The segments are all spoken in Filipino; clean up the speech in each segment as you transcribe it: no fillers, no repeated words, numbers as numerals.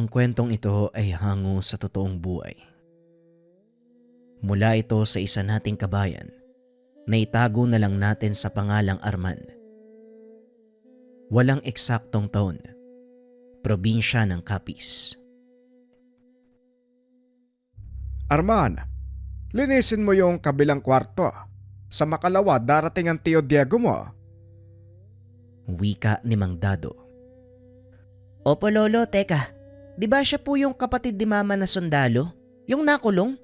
Ang kwentong ito ay hango sa totoong buhay. Mula ito sa isa nating kabayan na itago na lang natin sa pangalang Arman. Walang eksaktong taon, probinsya ng Capiz. Arman, linisin mo yung kabilang kwarto. Sa makalawa darating ang Tio Diego mo. Wika ni Mang Dado. Opo lolo, teka. Di ba siya po yung kapatid ni mama na sundalo? Yung nakulong?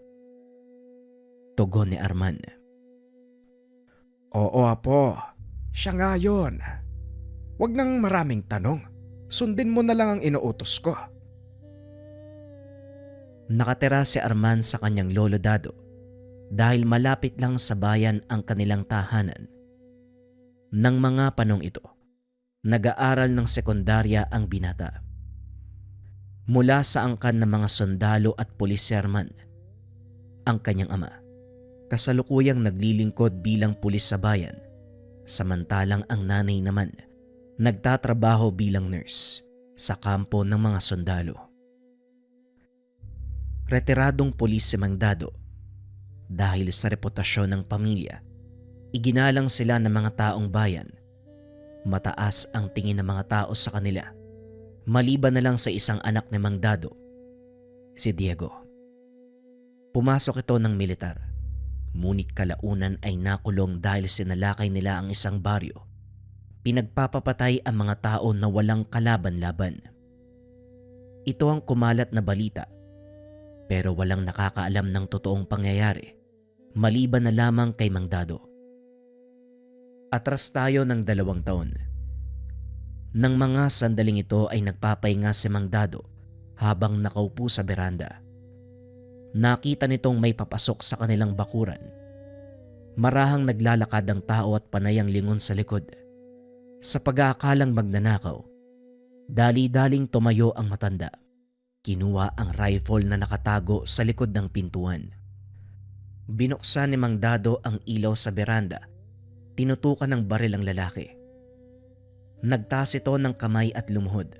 Tugon ni Arman. Oo apo, siya nga yun. Huwag nang maraming tanong. Sundin mo na lang ang inuutos ko. Nakatira si Arman sa kanyang lolo Dado dahil malapit lang sa bayan ang kanilang tahanan. Nang mga panong ito, nag-aaral ng sekundarya ang binata. Mula sa angkan ng mga sundalo at pulis si Arman, ang kanyang ama, kasalukuyang naglilingkod bilang pulis sa bayan, samantalang ang nanay naman nagtatrabaho bilang nurse sa kampo ng mga sundalo. Retiradong pulis si Mang Dado. Dahil sa reputasyon ng pamilya, iginalang sila ng mga taong bayan. Mataas ang tingin ng mga tao sa kanila, maliban na lang sa isang anak ni Mang Dado, si Diego. Pumasok ito ng militar, ngunit kalaunan ay nakulong dahil sinalakay nila ang isang baryo. Pinagpapapatay ang mga tao na walang kalaban-laban. Ito ang kumalat na balita, pero walang nakakaalam ng totoong pangyayari, maliban na lamang kay Mang Dado. Atras tayo ng 2 taon. Nang mga sandaling ito ay nagpapahinga si Mang Dado habang nakaupo sa beranda. Nakita nitong may papasok sa kanilang bakuran. Marahang naglalakad ang tao at panay ang lingon sa likod. Sa pag-aakalang magnanakaw, dali-daling tumayo ang matanda. Kinuha ang rifle na nakatago sa likod ng pintuan. Binuksan ni Mang Dado ang ilaw sa beranda. Tinutukan ng baril ang lalaki. Nagtaas ito ng kamay at lumuhod.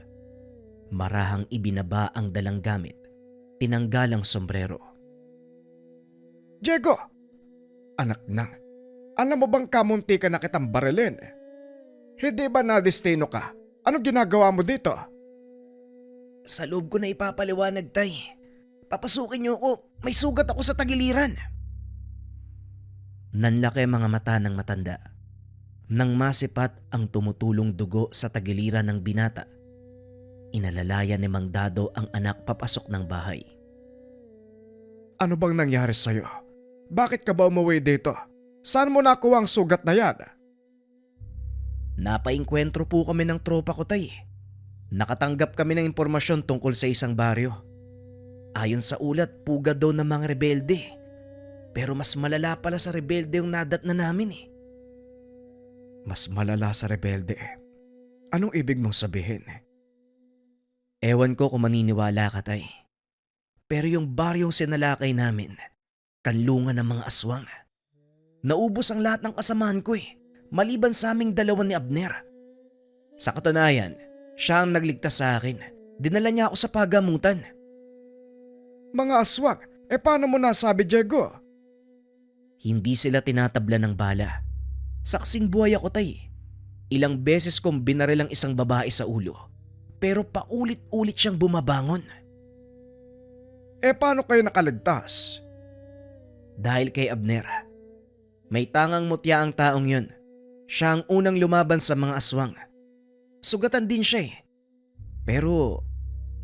Marahang ibinaba ang dalang gamit. Tinanggal ang sombrero. Diego! Anak nang, alam mo bang kamunti ka na kitang barilin? Hindi ba nadestino ka? Anong ginagawa mo dito? Sa loob ko na ipapaliwanag, tay. Papasukin niyo ako. May sugat ako sa tagiliran. Nanlaki mga mata ng matanda. Nang masipat ang tumutulong dugo sa tagiliran ng binata, inalalaya ni Mang Dado ang anak papasok ng bahay. Ano bang nangyari sa'yo? Bakit ka ba umuwi dito? Saan mo nakuha ang sugat na yan? Napainkwentro po kami ng tropa ko, tay. Nakatanggap kami ng impormasyon tungkol sa isang baryo. Ayon sa ulat, pugad daw ng mga rebelde. Pero mas malala pala sa rebelde yung nadatna namin eh. Mas malala sa rebelde. Anong ibig mong sabihin? Ewan ko kung maniniwala ka, tay. Pero yung baryong sinalakay namin, kanlungan ng mga aswang. Naubos ang lahat ng kasamahan ko eh, maliban sa aming 2 ni Abner. Sa katunayan, siya ang nagligtas sa akin. Dinala niya ako sa pagamutan. Mga aswang? Paano mo nasabi, Diego? Hindi sila tinatabla ng bala. Saksing buhay ako, tay. Ilang beses kong binaril ang isang babae sa ulo. Pero paulit-ulit siyang bumabangon. Paano kayo nakaligtas? Dahil kay Abner. May tangang mutya ang taong yun. Siya ang unang lumaban sa mga aswang. Sugatan din siya eh. Pero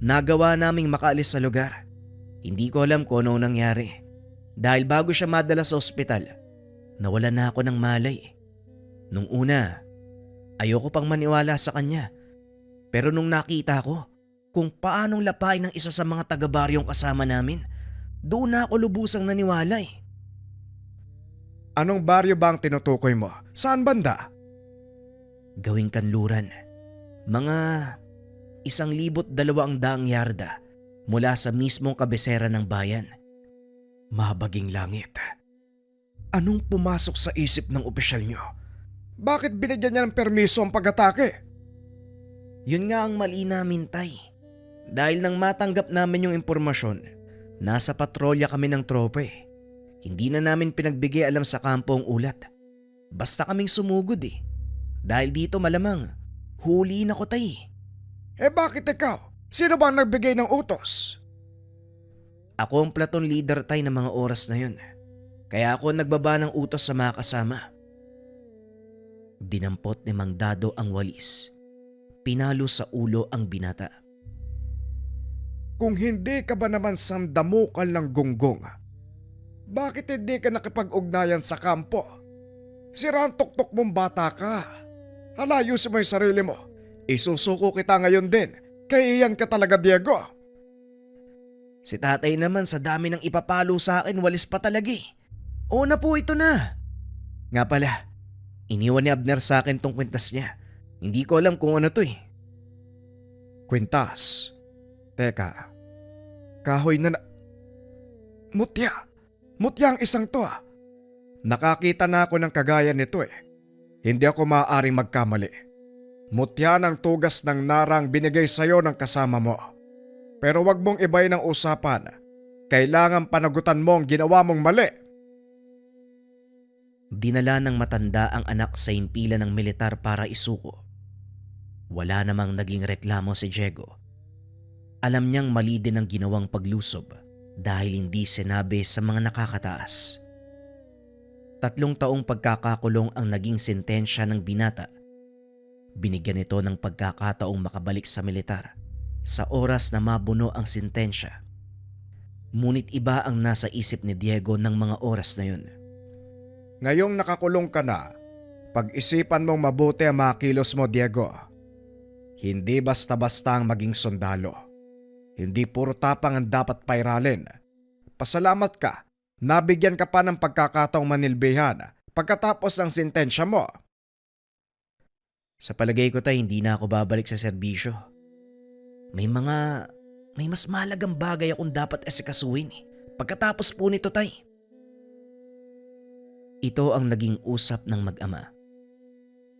nagawa naming makaalis sa lugar. Hindi ko alam kung ano nangyari. Dahil bago siya madala sa ospital, nawala na ako ng malay. Nung una, ayoko pang maniwala sa kanya. Pero nung nakita ko kung paanong lapain ng isa sa mga taga-baryong kasama namin, doon na ako lubusang naniwala eh. Anong baryo ba ang tinutukoy mo? Saan banda? Gawing kanluran. Mga 1,200 yarda mula sa mismong kabisera ng bayan. Mabaging langit. Anong pumasok sa isip ng opisyal nyo? Bakit binigyan niya ng permiso ang pag-atake? Yun nga ang mali namin, tay. Dahil nang matanggap namin yung impormasyon, nasa patrolya kami ng tropa eh. Hindi na namin pinagbigay alam sa kampo ang ulat. Basta kaming sumugod eh. Dahil dito malamang, huli na ko tay. Eh bakit ikaw? Sino ba ang nagbigay ng utos? Ako ang platoon leader tay ng mga oras na yun. Kaya ako nagbaba ng utos sa mga kasama. Dinampot ni Mang Dado ang walis. Pinalo sa ulo ang binata. Kung hindi ka ba naman sandamukal ng gunggong, bakit hindi ka nakipag-ugnayan sa kampo? Sira ang tuktok mong bata ka. Halayusin mo yung sarili mo. Isusuko kita ngayon din. Kaya iyan ka talaga, Diego. Si tatay naman sa dami ng ipapalo sa akin, walis pa talaga eh. Oo na po, ito na. Nga pala, iniwan ni Abner sa akin tong kwintas niya. Hindi ko alam kung ano to eh. Kwintas. Teka. Kahoy na Mutya. Mutya ang isang to ah. Nakakita na ako ng kagaya nito eh. Hindi ako maaaring magkamali. Mutya ng tugas ng narang binigay sa'yo ng kasama mo. Pero wag mong ibay ng usapan. Kailangan panagutan mo ang ginawa mong mali. Dinala ng matanda ang anak sa impila ng militar para isuko. Wala namang naging reklamo si Diego. Alam niyang mali din ang ginawang paglusob dahil hindi sinabi sa mga nakakataas. 3 taong pagkakakulong ang naging sentensya ng binata. Binigyan ito ng pagkakataong makabalik sa militar sa oras na mabuno ang sentensya. Ngunit iba ang nasa isip ni Diego ng mga oras na yun. Ngayong nakakulong ka na, pag-isipan mong mabuti ang mga kilos mo, Diego. Hindi basta-basta ang maging sundalo. Hindi puro tapang ang dapat pairalin. Pasalamat ka, nabigyan ka pa ng pagkakataong manilbihan pagkatapos ng sentensya mo. Sa palagay ko tay, hindi na ako babalik sa serbisyo. May mas mahalagang bagay akong dapat asikasuhin eh. Pagkatapos po nito tay. Ito ang naging usap ng mag-ama.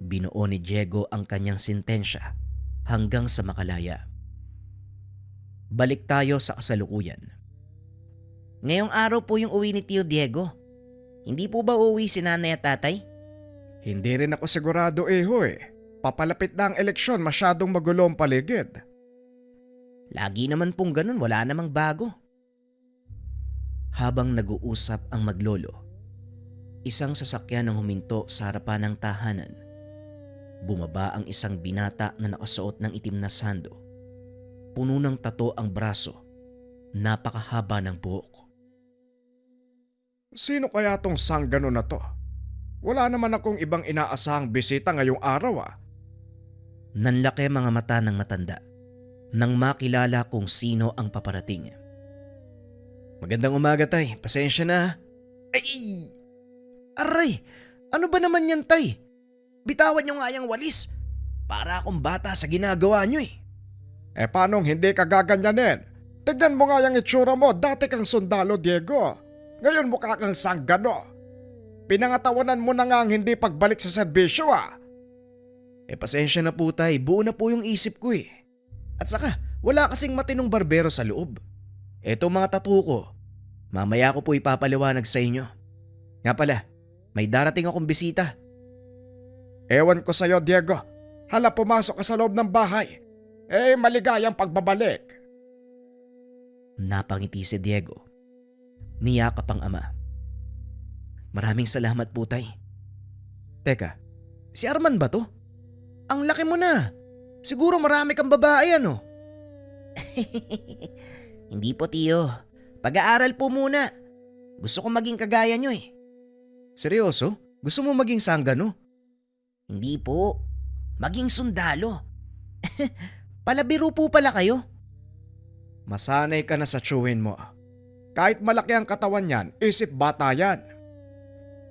Binuo ni Diego ang kanyang sentensya hanggang sa makalaya. Balik tayo sa kasalukuyan. Ngayong araw po yung uwi ni Tio Diego. Hindi po ba uuwi si nanay at tatay? Hindi rin ako sigurado eh. Papalapit na ang eleksyon, masyadong magulo ang paligid. Lagi naman pong ganun, wala namang bago. Habang nag-uusap ang maglolo, isang sasakyan ang huminto sa harapan ng tahanan. Bumaba ang isang binata na nakasuot ng itim na sando. Puno ng tato ang braso. Napakahaba ng buhok. Sino kaya tong sanggano na to? Wala naman akong ibang inaasahang bisita ngayong araw ah. Nanlaki mga mata ng matanda nang makilala kung sino ang paparating. Magandang umaga tay, pasensya na ha. Ay! Aray! Ano ba naman yan tay? Bitawan nyo nga yung walis. Para akong bata sa ginagawa nyo eh. Eh paanong hindi ka gaganyanin? Tignan mo nga yung itsura mo, dati kang sundalo, Diego. Ngayon mukha kang sanggano. Pinangatawanan mo na nga ang hindi pagbalik sa serbisyo ah. Eh pasensya na po tay, buo na po yung isip ko eh. At saka, wala kasing matinong barbero sa loob. Eto mga tattoo ko, mamaya ko po ipapaliwanag sa inyo. Nga pala, may darating akong bisita. Ewan ko sa'yo, Diego. Hala, pumasok ka sa loob ng bahay. Eh, maligayang pagbabalik. Napangiti si Diego. Niyakap ang ama. Maraming salamat po tay. Teka, si Arman ba to? Ang laki mo na. Siguro marami kang babae ano? Hindi po tiyo. Pag-aaral po muna. Gusto ko maging kagaya nyo eh. Seryoso? Gusto mo maging sanggano? Hindi po. Maging sundalo. Palabiro po pala kayo. Masanay ka na sa chewin mo. Kahit malaki ang katawan niyan, isip bata yan.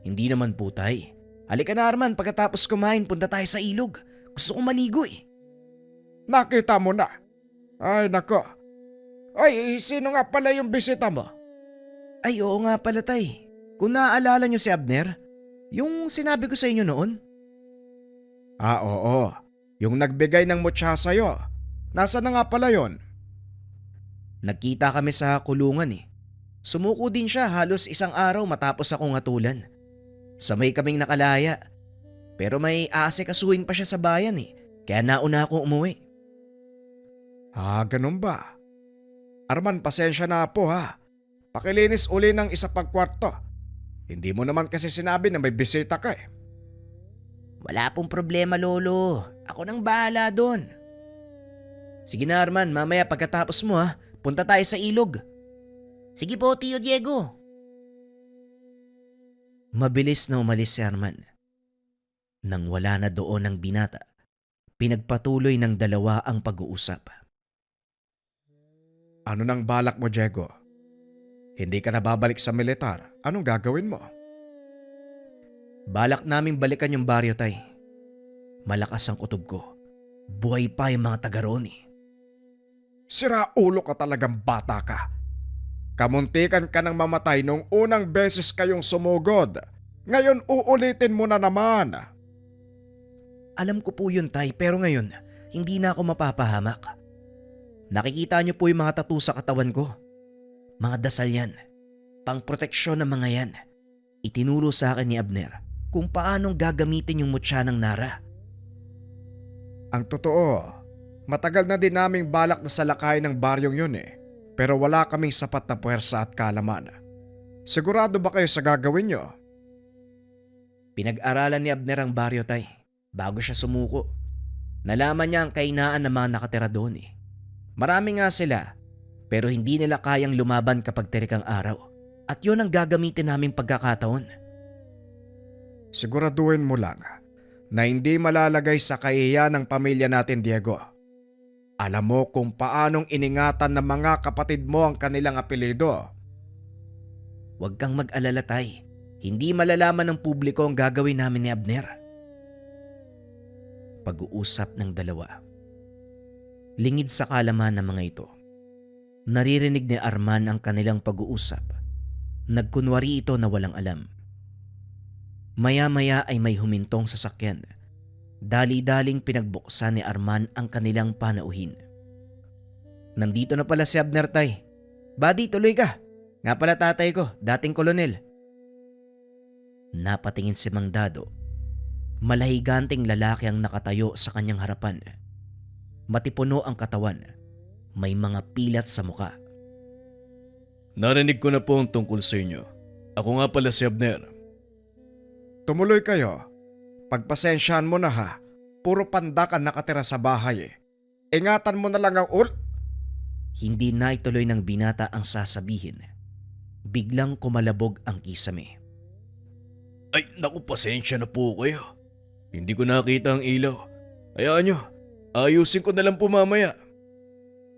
Hindi naman po tay. Halika na Arman, pagkatapos kumain punta tayo sa ilog. Gusto kong maligo eh. Nakita mo na. Ay nako. Ay, sino nga pala yung bisita mo? Ay oo nga pala tay. Kung naaalala niyo si Abner, yung sinabi ko sa inyo noon. Ah oo, yung nagbigay ng mutya sa'yo. Nasa na nga pala yon? Nagkita kami sa kulungan eh. Sumuko din siya halos isang araw matapos akong hatulan. Sabay kaming nakalaya. Pero may aasikasuhin pa siya sa bayan eh. Kaya nauna akong umuwi. Ganun ba? Arman, pasensya na po ha. Pakilinis uli ng isa pang kwarto. Hindi mo naman kasi sinabi na may bisita ka eh. Wala pong problema, Lolo. Ako nang bahala doon. Sige na, Arman. Mamaya pagkatapos mo ha, punta tayo sa ilog. Sige po, Tio Diego. Mabilis na umalis si Arman. Nang wala na doon ang binata, pinagpatuloy ng dalawa ang pag-uusap. Ano nang balak mo, Diego? Hindi ka na babalik sa militar. Anong gagawin mo? Balak naming balikan yung baryo, Tay. Malakas ang kutob ko. Buhay pa yung mga taga roon eh. Sira ulo ka talagang bata ka. Kamuntikan ka nang mamatay nung unang beses kayong sumugod. Ngayon uulitin mo na naman. Alam ko po yun, Tay, pero ngayon, hindi na ako mapapahamak. Nakikita niyo po yung mga tattoo sa katawan ko. Mga dasal yan. Pangproteksyon ng mga yan. Itinuro sa akin ni Abner kung paanong gagamitin yung mutya ng Nara. Ang totoo, matagal na din naming balak na salakayin ng baryong yun eh. Pero wala kaming sapat na puwersa at kaalaman. Sigurado ba kayo sa gagawin nyo? Pinag-aralan ni Abner ang baryo, Tay, bago siya sumuko. Nalaman niya ang kainaan ng mga nakatira doon eh. Marami nga sila, pero hindi nila kayang lumaban kapag tirik ang araw. At yun ang gagamitin naming pagkakataon. Siguraduhin mo lang na hindi malalagay sa kahihiyan ng pamilya natin, Diego. Alam mo kung paanong iningatan ng mga kapatid mo ang kanilang apelyido. Huwag kang mag-alala, Tay. Hindi malalaman ng publiko ang gagawin namin ni Abner. Pag-uusap ng dalawa. Lingid sa kalaman ng mga ito. Naririnig ni Arman ang kanilang pag-uusap. Nagkunwari ito na walang alam. Maya-maya ay may humintong sasakyan. Dali-daling pinagbuksan ni Arman ang kanilang panauhin. Nandito na pala si Abner, Tay. Buddy, tuloy ka. Nga pala tatay ko, dating kolonel. Napatingin si Mang Dado. Malahiganting lalaki ang nakatayo sa kanyang harapan. Matipuno ang katawan. May mga pilat sa muka. Narinig ko na po ang tungkol sa inyo. Ako nga pala si Abner. Tumuloy kayo. Pagpasensyahan mo na ha. Puro pandak ang nakatira sa bahay eh. Ingatan mo na lang ang Hindi na ituloy ng binata ang sasabihin. Biglang kumalabog ang kisame. Ay, naku, pasensya na po kayo. Hindi ko nakita ang ilaw. Hayaan nyo, ayusin ko na lang po mamaya.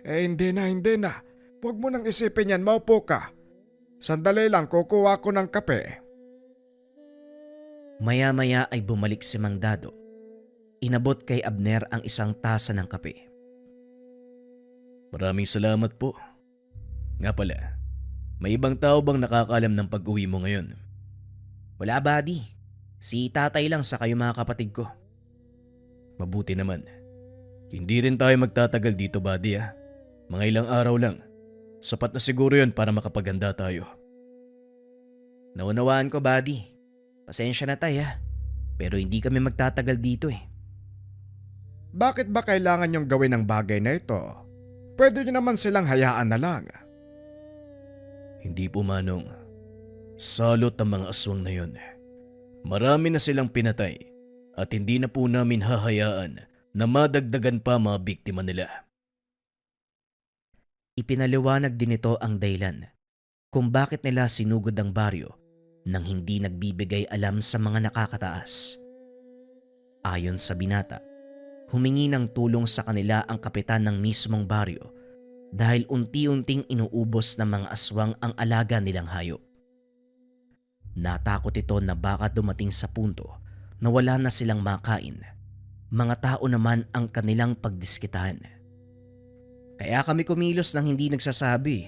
Hindi na. Huwag mo nang isipin yan, maupo ka. Sandali lang, kukuha ko ng kape. Maya-maya ay bumalik si Mang Dado. Inabot kay Abner ang isang tasa ng kape. Maraming salamat po. Nga pala, may ibang tao bang nakakaalam ng pag-uwi mo ngayon? Wala, buddy. Si tatay lang sa kayo mga kapatid ko. Mabuti naman. Hindi rin tayo magtatagal dito, buddy ah. Mga ilang araw lang. Sapat na siguro yun para makapaganda tayo. Naunawaan ko, buddy. Pasensya na tayo ha. Pero hindi kami magtatagal dito eh. Bakit ba kailangan yung gawin ang bagay na ito? Pwede nyo naman silang hayaan na lang. Hindi po, Manong. Salot ang mga aswang na yun. Marami na silang pinatay at hindi na po namin hahayaan na madagdagan pa mga biktima nila. Ipinaliwanag din ito ang dahilan kung bakit nila sinugod ang baryo nang hindi nagbibigay alam sa mga nakakataas. Ayon sa binata, humingi ng tulong sa kanila ang kapitan ng mismong baryo dahil unti-unting inuubos ng mga aswang ang alaga nilang hayop. Natakot ito na baka dumating sa punto na wala na silang makain. Mga tao naman ang kanilang pagdiskitahan. Kaya kami kumilos nang hindi nagsasabi.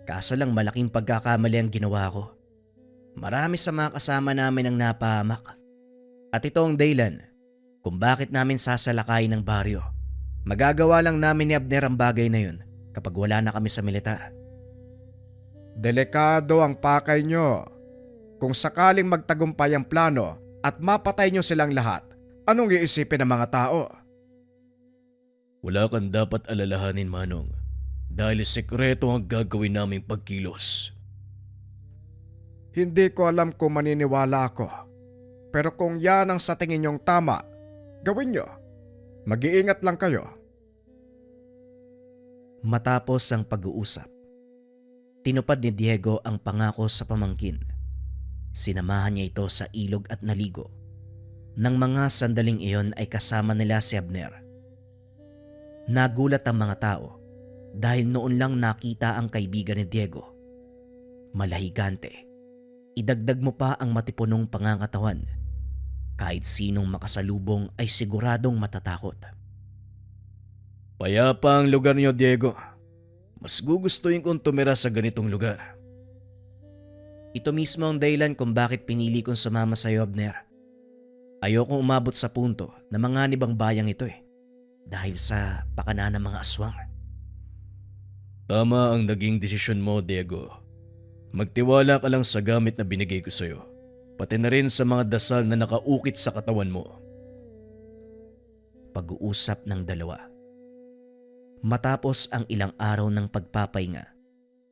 Kaso lang malaking pagkakamali ang ginawa ko. Marami sa mga kasama namin ang napahamak. At ito ang dahilan kung bakit namin sasalakayin ng baryo. Magagawa lang namin ni Abner ang bagay na yun kapag wala na kami sa militar. Delikado ang pakay nyo. Kung sakaling magtagumpay ang plano at mapatay nyo silang lahat, anong iisipin ng mga tao? Wala kang dapat alalahanin, Manong, dahil sekreto ang gagawin naming pagkilos. Hindi ko alam kung maniniwala ako. Pero kung yan ang sa tingin nyong tama, gawin nyo. Mag-iingat lang kayo. Matapos ang pag-uusap, tinupad ni Diego ang pangako sa pamangkin. Sinamahan niya ito sa ilog at naligo. Nang mga sandaling iyon ay kasama nila si Abner. Nagulat ang mga tao dahil noon lang nakita ang kaibigan ni Diego. Malahigante. Idagdag mo pa ang matipunong pangangatawan. Kahit sinong makasalubong ay siguradong matatakot. Payapa ang lugar niyo, Diego. Mas gugustuhin kong tumira sa ganitong lugar. Ito mismo ang dahilan kung bakit pinili kong sumama sa iyo, Abner. Ayokong umabot sa punto na manganib ang bayang ito dahil sa pakana ng mga aswang. Tama ang naging desisyon mo, Diego. Magtiwala ka lang sa gamit na binigay ko sa'yo, pati na rin sa mga dasal na nakaukit sa katawan mo. Pag-uusap ng dalawa. Matapos ang ilang araw ng pagpapahinga,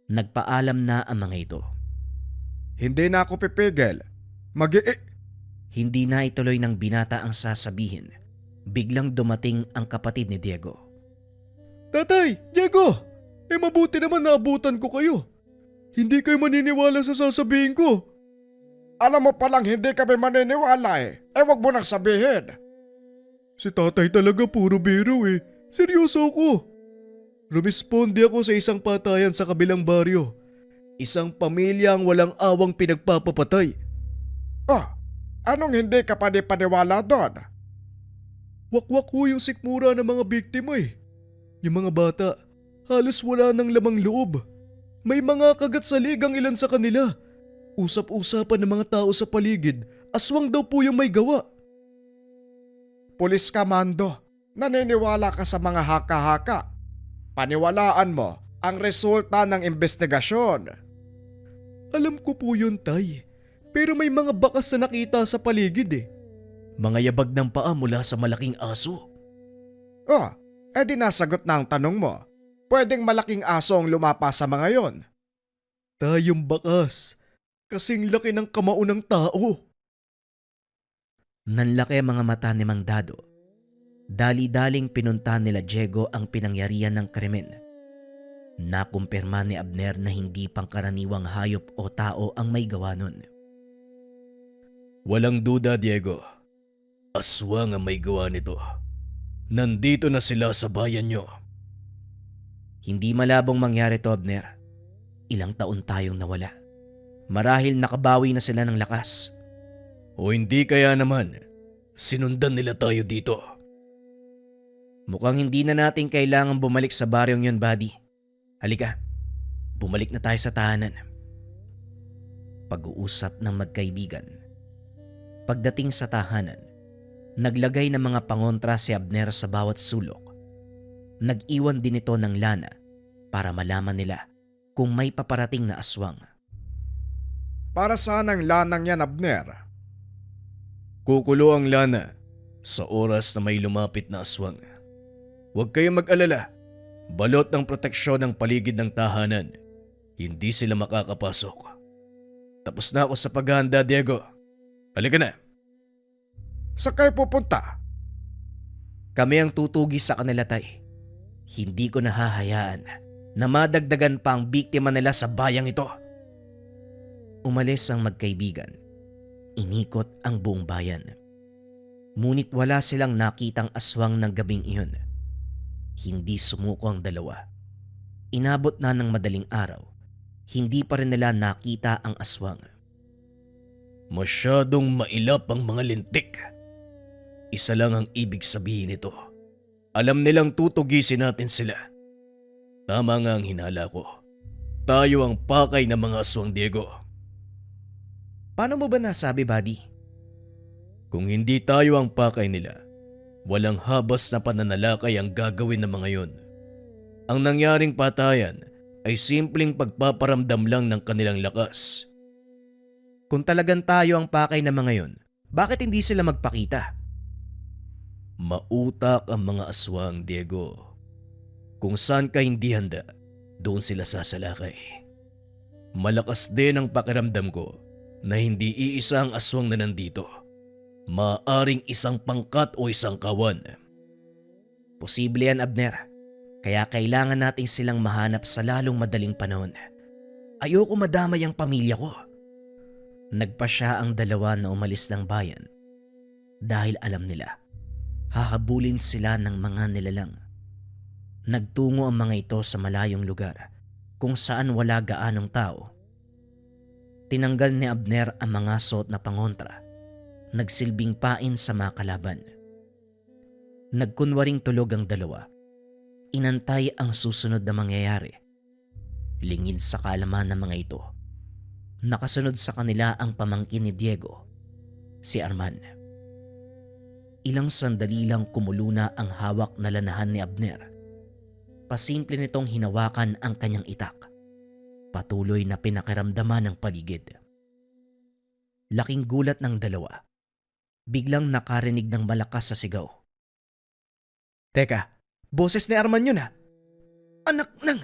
nagpaalam na ang mga ito. Hindi na ako pipigil. Hindi na ituloy ng binata ang sasabihin. Biglang dumating ang kapatid ni Diego. Tatay, Diego! Mabuti naman naabutan ko kayo. Hindi kayo maniniwala sa sasabihin ko. Alam mo palang hindi kami maniniwala wag mo nang sabihin. Si tatay talaga puro biro Seryoso ako. Rumisponde ako sa isang patayan sa kabilang baryo. Isang pamilya ang walang awang pinagpapapatay. Anong hindi ka paniwala doon? Wakwak ho yung sikmura ng mga biktima Yung mga bata, halos wala nang lamang loob. May mga kagat sa ligang ilan sa kanila. Usap-usapan ng mga tao sa paligid, aswang daw po yung may gawa. Pulis ka, Mando. Naniniwala ka sa mga haka-haka. Paniwalaan mo ang resulta ng investigasyon. Alam ko po yun, Tay. Pero may mga bakas na nakita sa paligid Mga yabag ng paa mula sa malaking aso. Di nasagot na ang tanong mo. Pwedeng malaking aso ang lumapa sa mga yon. Tayong bakas. Kasing laki ng kamao ng tao. Nanlaki ang mga mata ni Mang Dado. Dali-daling pinunta nila Diego ang pinangyarihan ng krimen. Nakumpirma ni Abner na hindi pangkaraniwang hayop o tao ang may gawa nun. Walang duda, Diego. Aswang ang may gawa nito. Nandito na sila sa bayan nyo. Hindi malabong mangyari to, Abner. Ilang taon tayong nawala. Marahil nakabawi na sila ng lakas. O hindi kaya naman, sinundan nila tayo dito. Mukhang hindi na natin kailangan bumalik sa baryong yun, buddy. Halika, bumalik na tayo sa tahanan. Pag-uusap ng magkaibigan. Pagdating sa tahanan, naglagay ng mga pangontra si Abner sa bawat sulok. Nag-iwan din ito ng lana para malaman nila kung may paparating na aswang. Para saan ang lanang yan, Abner? Kukulo ang lana sa oras na may lumapit na aswang. Huwag kayong mag-alala. Balot ng proteksyon ng paligid ng tahanan. Hindi sila makakapasok. Tapos na ako sa paghahanda, Diego. Halika na. Saan kayo pupunta? Kami ang tutugi sa kanila, Tay. Hindi ko nahahayaan na madagdagan pa ang biktima nila sa bayang ito. Umalis ang magkaibigan. Inikot ang buong bayan. Ngunit wala silang nakitang aswang ng gabing iyon. Hindi sumuko ang dalawa. Inabot na ng madaling araw. Hindi pa rin nila nakita ang aswang. Masyadong mailap ang mga lintik. Isa lang ang ibig sabihin nito. Alam nilang tutugisin natin sila. Tama nga ang hinala ko. Tayo ang pakay ng mga aswang, Diego. Paano mo ba nasabi, buddy? Kung hindi tayo ang pakay nila, walang habas na pananalakay ang gagawin ng mga yon. Ang nangyaring patayan ay simpleng pagpaparamdam lang ng kanilang lakas. Kung talagang tayo ang pakay ng mga yon, bakit hindi sila magpakita? Mautak ang mga aswang, Diego. Kung saan ka hindi handa, doon sila sasalakay. Malakas din ang pakiramdam ko na hindi iisa ang aswang na nandito. Maaring isang pangkat o isang kawan. Posible yan, Abner. Kaya kailangan nating silang mahanap sa lalong madaling panahon. Ayoko madamay ang pamilya ko. Nagpa siya ang dalawa na umalis ng bayan dahil alam nila hahabulin sila ng mga nilalang. Nagtungo ang mga ito sa malayong lugar kung saan wala gaanong tao. Tinanggal ni Abner ang mga suot na pangontra, nagsilbing pain sa mga kalaban. Nagkunwaring tulog ang dalawa. Inantay ang susunod na mangyayari. Lingid sa kaalaman ng mga ito, nakasunod sa kanila ang pamangkin ni Diego, si Arman. Ilang sandali lang kumulo na ang hawak na lanahan ni Abner. Pasimple nitong hinawakan ang kanyang itak. Patuloy na pinakiramdaman ng paligid. Laking gulat ng dalawa. Biglang nakarinig ng malakas sa sigaw. Teka, boses ni Arman yun ah. Anak ng...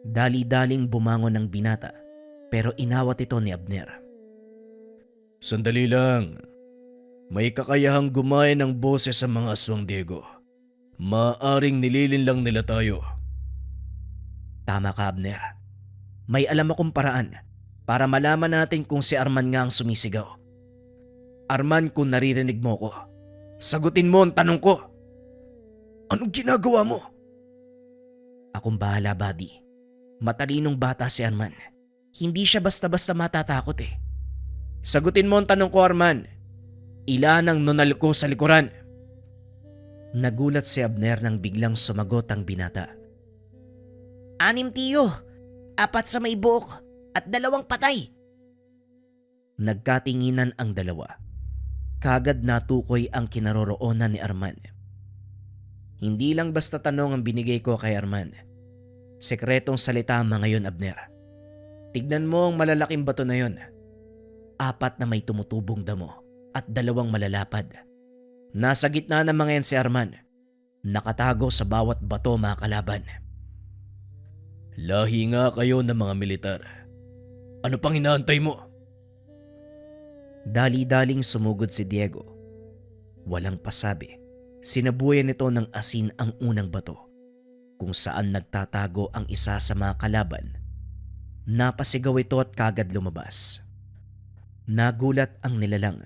Dali-daling bumangon ng binata pero inawat ito ni Abner. Sandali lang. May kakayahang gumaya ng boses sa mga aswang, Diego. Maaring nililin lang nila tayo. Tama ka, Abner. May alam akong paraan para malaman natin kung si Arman nga ang sumisigaw. Arman, kung naririnig mo ko, sagutin mo ang tanong ko. Anong ginagawa mo? Akong bahala, buddy. Matalinong bata si Arman. Hindi siya basta-basta matatakot eh. Sagutin mo ang tanong ko, Arman. Ilan ang nunal ko sa likuran? Nagulat si Abner nang biglang sumagot ang binata. 6 tiyo, 4 sa may buhok at 2 patay. Nagkatinginan ang dalawa. Kagad natukoy ang kinaroroonan ni Arman. Hindi lang basta tanong ang binigay ko kay Arman. Sekretong salita ang mga yon, Abner. Tignan mo ang malalaking bato na yon. 4 na may tumutubong damo at 2 malalapad. Nasa gitna ng mga yan si Arman. Nakatago sa bawat bato, mga kalaban. Lahi nga kayo ng mga militar. Ano pang inaantay mo? Dali-daling sumugod si Diego. Walang pasabi, sinabuyan nito ng asin ang unang bato kung saan nagtatago ang isa sa mga kalaban. Napasigaw ito at kagad lumabas. Nagulat ang nilalang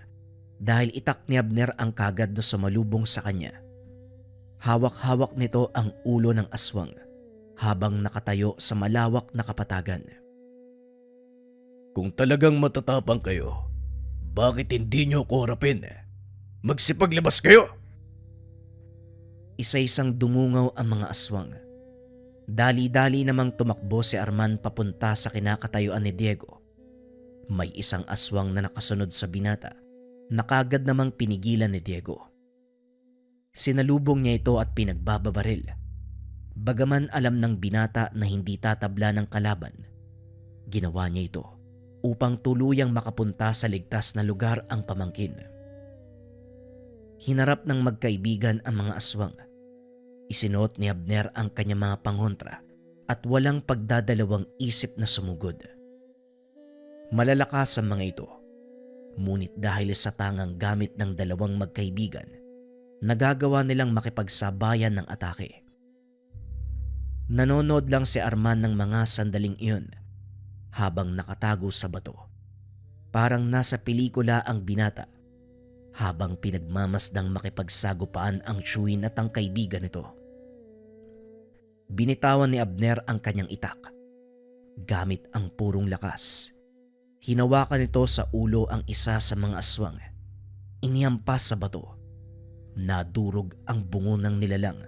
dahil itak ni Abner ang kagad na sumalubong sa kanya. Hawak-hawak nito ang ulo ng aswang habang nakatayo sa malawak na kapatagan. Kung talagang matatapang kayo, bakit hindi nyo ako harapin? Magsipaglabas kayo! Isa-isang dumungaw ang mga aswang. Dali-dali namang tumakbo si Arman papunta sa kinakatayuan ni Diego. May isang aswang na nakasunod sa binata na kagad namang pinigilan ni Diego. Sinalubong niya ito at pinagbababaril. Bagaman alam ng binata na hindi tatabla ng kalaban, ginawa niya ito upang tuluyang makapunta sa ligtas na lugar ang pamangkin. Hinarap ng magkaibigan ang mga aswang. Isinuot ni Abner ang kanyang mga pangontra at walang pagdadalawang isip na sumugod. Malalakas ang mga ito, ngunit dahil sa tangang gamit ng 2 magkaibigan, nagagawa nilang makipagsabayan ng atake. Nanonood lang si Arman ng mga sandaling iyon habang nakatago sa bato. Parang nasa pelikula ang binata habang pinagmamasdang makipagsagupaan ang tsuhin at ang kaibigan nito. Binitawan ni Abner ang kanyang itak. Gamit ang purong lakas, hinawakan nito sa ulo ang isa sa mga aswang. Inihampas sa bato. Nadurog ang bungo ng nilalang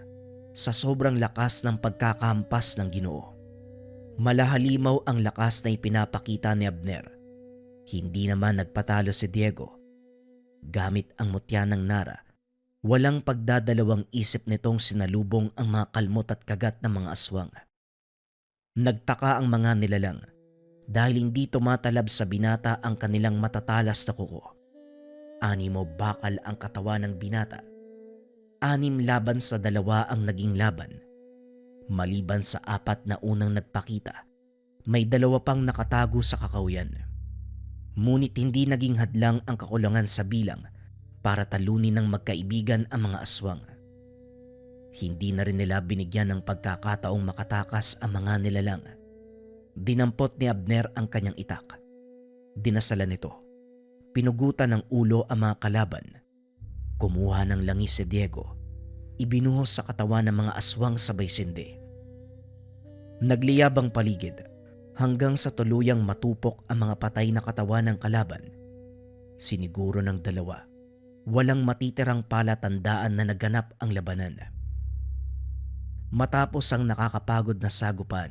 sa sobrang lakas ng pagkakahampas ng Ginoo. Malahalimaw ang lakas na ipinapakita ni Abner. Hindi naman nagpatalo si Diego. Gamit ang mutya ng Nara, Walang pagdadalawang isip nitong sinalubong ang mga kalmot at kagat ng mga aswang. Nagtaka ang mga nilalang dahil hindi tumatalab sa binata ang kanilang matatalas na kuko. 6 bakal ang katawan ng binata. 6 laban sa 2 ang naging laban. Maliban sa 4 na unang nagpakita, may 2 pang nakatago sa kakahuyan. Ngunit hindi naging hadlang ang kakulangan sa bilang para talunin ng magkaibigan ang mga aswang. Hindi na rin nila binigyan ng pagkakataong makatakas ang mga nilalang. Dinampot ni Abner ang kanyang itak. Dinasalan nito. Pinugutan ng ulo ang mga kalaban. Kumuha ng langis si Diego. Ibinuhos sa katawan ng mga aswang sabay sindi. Nagliyab ang paligid hanggang sa tuluyang matupok ang mga patay na katawan ng kalaban. Siniguro ng 2. Walang matitirang palatandaan na naganap ang labanan. Matapos ang nakakapagod na sagupan,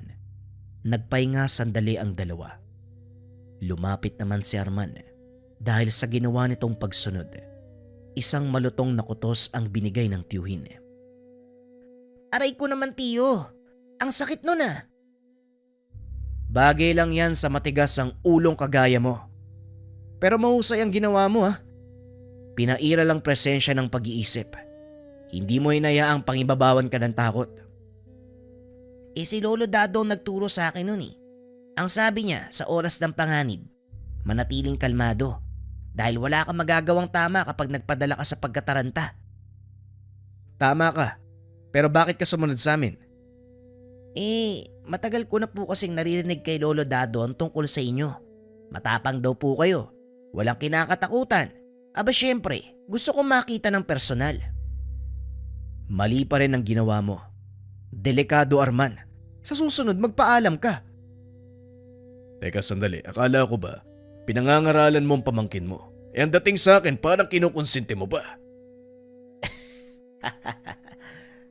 nagpahinga sandali ang 2. Lumapit naman si Arman dahil sa ginawa nitong pagsunod. Isang malutong na kutos ang binigay ng tiyuhin. Aray ko naman, tiyo. Ang sakit nun ah. Bagay lang yan sa matigas ang ulong kagaya mo. Pero mahusay ang ginawa mo ha. Pinaira lang presensya ng pag-iisip. Hindi mo hinayaang pangibabawan ka ng takot. Si Lolo Dado ang nagturo sa akin nun eh. Ang sabi niya sa oras ng panganib, manatiling kalmado dahil wala kang magagawang tama kapag nagpadala ka sa pagkataranta. Tama ka. Pero bakit ka sumunod sa amin? Matagal ko na po kasing naririnig kay Lolo Dado ang tungkol sa inyo. Matapang daw po kayo. Walang kinakatakutan. Aba syempre, gusto kong makita ng personal. Mali pa rin ang ginawa mo. Delikado, Arman. Sa susunod magpaalam ka. Teka sandali, akala ko ba pinangangaralan mo ang pamangkin mo? Ang dating sa akin parang kinukonsente mo ba?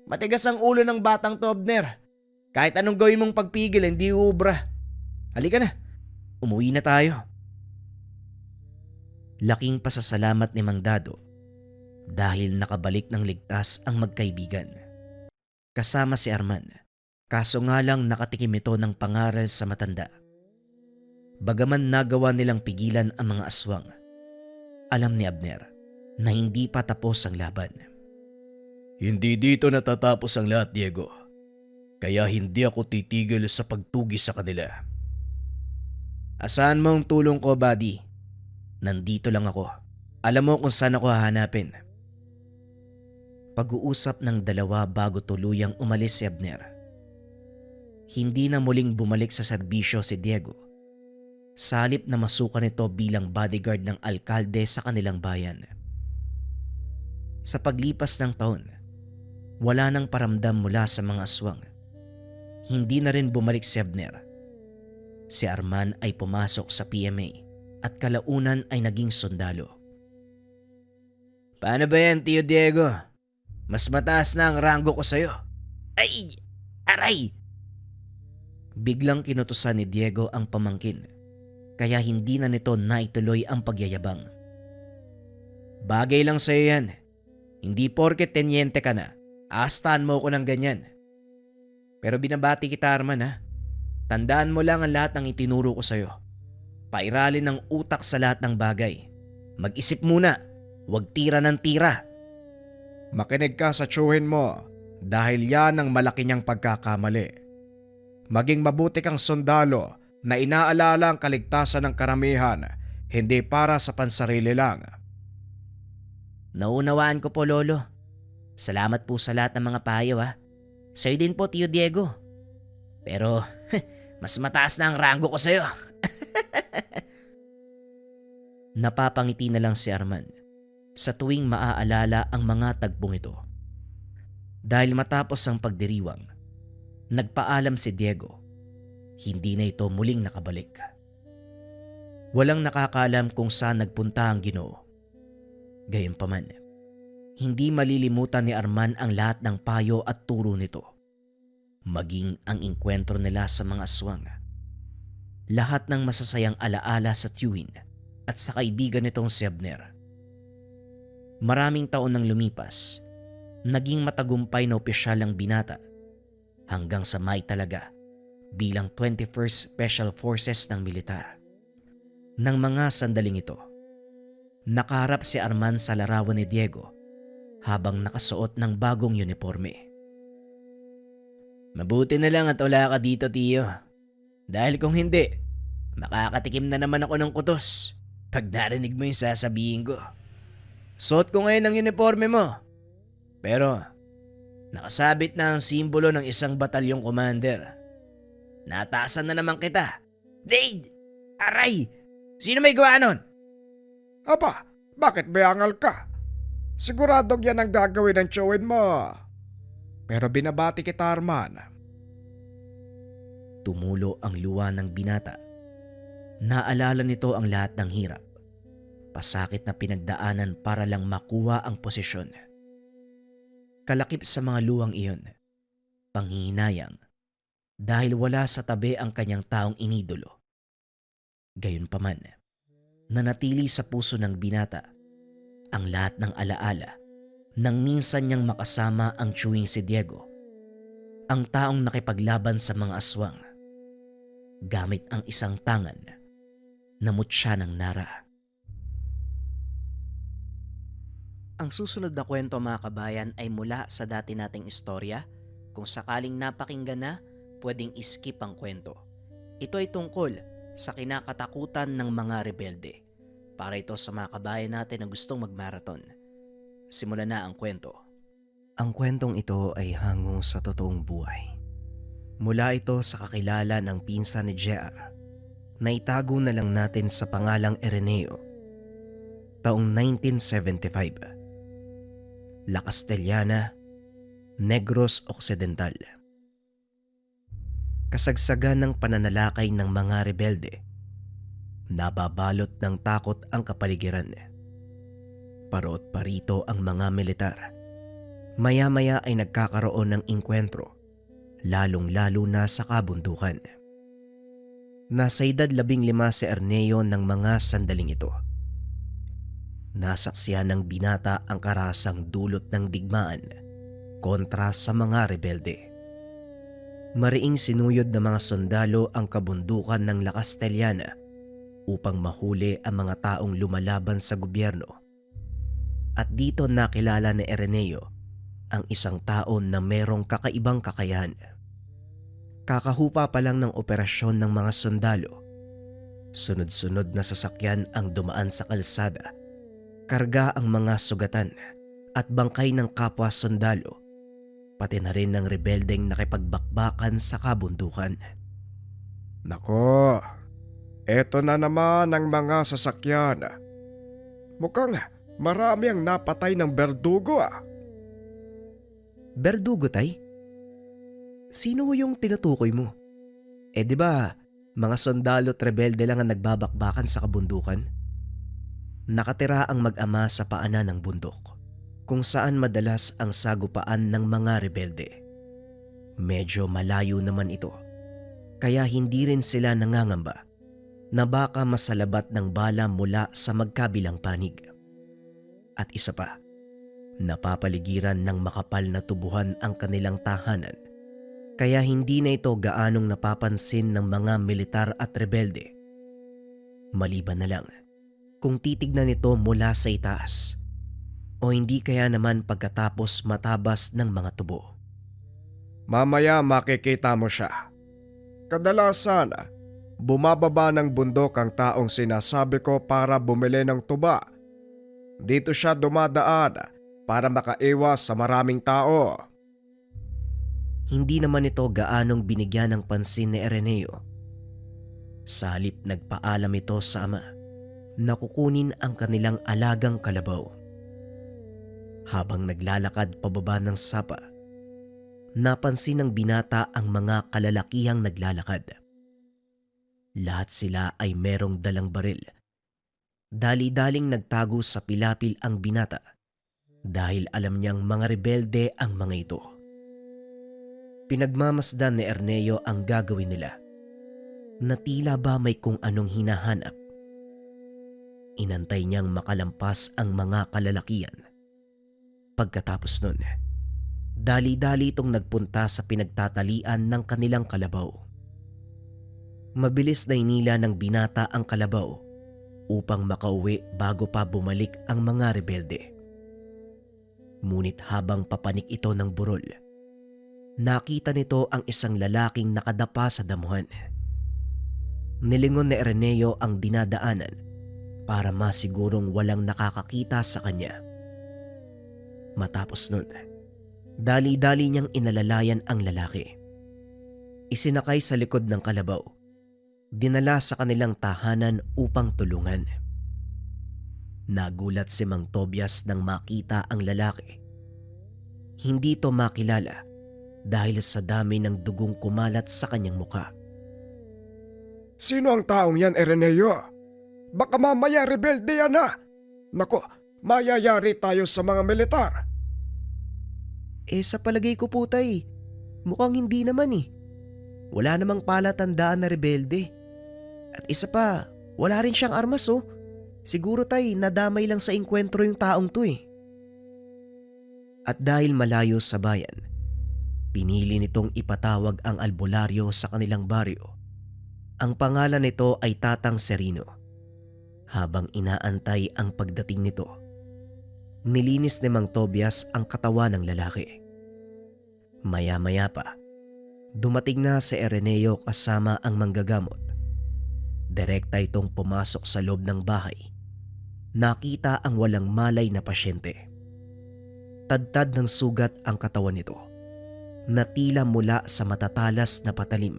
Matigas ang ulo ng batang to, Abner. Kahit anong gawin mong pagpigil, hindi uubra. Halika na, umuwi na tayo. Laking pasasalamat ni Mang Dado dahil nakabalik ng ligtas ang magkaibigan. Kasama si Arman, kaso nga lang nakatikim ito ng pangaral sa matanda. Bagaman nagawa nilang pigilan ang mga aswang, alam ni Abner na hindi pa tapos ang laban. Hindi dito natatapos ang lahat, Diego. Kaya hindi ako titigil sa pagtugi sa kanila. Asahan mo ang tulong ko, buddy. Nandito lang ako. Alam mo kung saan ako hahanapin. Pag-uusap ng 2 bago tuluyang umalis si Abner. Hindi na muling bumalik sa serbisyo si Diego. Sa halip na masukan ito bilang bodyguard ng alkalde sa kanilang bayan. Sa paglipas ng taon, wala nang paramdam mula sa mga aswang. Hindi na rin bumalik si Abner. Si Arman ay pumasok sa PMA at kalaunan ay naging sundalo. Paano ba yan, Tio Diego? Mas mataas na ang ranggo ko sa'yo. Ay! Aray! Biglang kinutusan ni Diego ang pamangkin, kaya hindi na nito naituloy ang pagyayabang. Bagay lang sa'yo yan. Hindi porket tenyente ka na, aastaan mo ko ng ganyan. Pero binabati kita, Arman ha. Tandaan mo lang ang lahat ng itinuro ko sa'yo. Pairalin ng utak sa lahat ng bagay. Mag-isip muna, huwag tira ng tira. Makinig ka sa tsuhin mo dahil yan ang malaki niyang pagkakamali. Maging mabuti kang sundalo na inaalala ang kaligtasan ng karamihan, hindi para sa pansarili lang. Naunawaan ko po, Lolo. Salamat po sa lahat ng mga payo ha. Sa'yo din po, Tio Diego. Pero mas mataas na ang ranggo ko sa'yo. Napapangiti na lang si Arman sa tuwing maaalala ang mga tagpong ito. Dahil matapos ang pagdiriwang, nagpaalam si Diego. Hindi na ito muling nakabalik. Walang nakakaalam kung saan nagpunta ang Ginoo. Gayunpaman, hindi malilimutan ni Arman ang lahat ng payo at turo nito. Maging ang engkwentro nila sa mga aswang. Lahat ng masasayang alaala sa tiyuhin at sa kaibigan nitong si Abner. Maraming taon nang lumipas, naging matagumpay na opisyal ang binata hanggang sa may talaga bilang 21st Special Forces ng militar. Nang mga sandaling ito, nakaharap si Arman sa larawan ni Diego habang nakasuot ng bagong uniforme. Mabuti na lang at wala ka dito, Tiyo. Dahil kung hindi, makakatikim na naman ako ng kutos pag narinig mo yung sasabihin ko. Suot ko ngayon ang uniforme mo. Pero, nakasabit na ang simbolo ng isang batalyong commander. Nataasan na naman kita. Dade! Aray! Sino may gawa nun? Aba, bakit bayangal ka? Siguradong yan ang gagawin ng chowin mo. Pero binabati kita, Arman. Tumulo ang luha ng binata. Naalala nito ang lahat ng hirap, pasakit na pinagdaanan para lang makuha ang posisyon. Kalakip sa mga luwang iyon, panghihinayang, dahil wala sa tabi ang kanyang taong inidolo. Gayunpaman, nanatili sa puso ng binata ang lahat ng alaala nang minsan niyang makasama ang tsuwing si Diego, ang taong nakipaglaban sa mga aswang, gamit ang isang tangan na mutya ng nara. Ang susunod na kwento, mga kabayan, ay mula sa dati nating istorya. Kung sakaling napakinggan na, pwedeng skip ang kwento. Ito ay tungkol sa kinakatakutan ng mga rebelde. Para ito sa mga kabayan natin na gustong magmarathon. Simulan na ang kwento. Ang kwentong ito ay hango sa totoong buhay. Mula ito sa kakilala ng pinsan ni JR na itago na lang natin sa pangalang Ereneo. Taong 1975. La Castellana, Negros Occidental. Kasagsagan ng pananalakay ng mga rebelde. Nababalot ng takot ang kapaligiran. Parot parito ang mga militar. Maya-maya ay nagkakaroon ng inkwentro, lalong-lalo na sa kabundukan. Nasa edad 15 si Erneo ng mga sandaling ito. Nasaksihan ng binata ang karasang dulot ng digmaan kontra sa mga rebelde. Mariing sinuyod ng mga sundalo ang kabundukan ng La Castellana upang mahuli ang mga taong lumalaban sa gobyerno. At dito nakilala ni Ereneo ang isang tao na merong kakaibang kakayahan. Kakahupa pa lang ng operasyon ng mga sundalo. Sunod-sunod na sasakyan ang dumaan sa kalsada. Karga ang mga sugatan at bangkay ng kapwa sundalo, pati na rin ng rebeldeng nakipagbakbakan sa kabundukan. Nako, eto na naman ang mga sasakyan. Mukhang marami ang napatay ng berdugo ah. Berdugo, tay? Sino yung tinutukoy mo? Di ba mga sundalo at rebelde lang ang nagbabakbakan sa kabundukan? Nakatira ang mag-ama sa paanan ng bundok, kung saan madalas ang sagupaan ng mga rebelde. Medyo malayo naman ito, kaya hindi rin sila nangangamba na baka masalabat ng bala mula sa magkabilang panig. At isa pa, napapaligiran ng makapal na tubuhan ang kanilang tahanan, kaya hindi na ito gaanong napapansin ng mga militar at rebelde. Maliban na lang kung titignan ito mula sa itaas, o hindi kaya naman pagkatapos matabas ng mga tubo. Mamaya makikita mo siya. Kadalasan, bumababa ng bundok ang taong sinasabi ko para bumili ng tuba. Dito siya dumadaan para makaiwas sa maraming tao. Hindi naman ito gaanong binigyan ng pansin ni Ereneo. Sa halip nagpaalam ito sa ama na kukunin ang kanilang alagang kalabaw. Habang naglalakad pababa ng sapa, napansin ng binata ang mga kalalakihang naglalakad. Lahat sila ay merong dalang baril. Dali-daling nagtago sa pilapil ang binata dahil alam niyang mga rebelde ang mga ito. Pinagmamasdan ni Erneo ang gagawin nila, na tila ba may kung anong hinahanap. Inantay niyang makalampas ang mga kalalakihan Pagkatapos nun, dali-dali itong nagpunta sa pinagtatalian ng kanilang kalabaw. Mabilis na inila ng binata ang kalabaw upang makauwi bago pa bumalik ang mga rebelde. Ngunit habang papanik ito ng burol, nakita nito ang isang lalaking nakadapa sa damuhan. Nilingon ni Araneo ang dinadaanan para masigurong walang nakakakita sa kanya. Matapos nun, dali-dali niyang inalalayan ang lalaki. Isinakay sa likod ng kalabaw, dinala sa kanilang tahanan upang tulungan. Nagulat si Mang Tobias nang makita ang lalaki. Hindi ito makilala dahil sa dami ng dugong kumalat sa kanyang muka. Sino ang taong yan, Araneo? Baka mamaya rebelde yan ha. Nako, mayayari tayo sa mga militar. Sa palagay ko po tay, mukhang hindi naman eh. Wala namang palatandaan na rebelde. At isa pa, wala rin siyang armas oh. Siguro tay, nadamay lang sa engkwentro yung taong to eh. At dahil malayo sa bayan, pinili nitong ipatawag ang albularyo sa kanilang baryo. Ang pangalan nito ay Tatang Serino. Habang inaantay ang pagdating nito, nilinis ni Mang Tobias ang katawan ng lalaki. Maya-maya pa, dumating na si Araneo kasama ang manggagamot. Direkta itong pumasok sa loob ng bahay. Nakita ang walang malay na pasyente. Tadtad ng sugat ang katawan nito, na tila mula sa matatalas na patalim.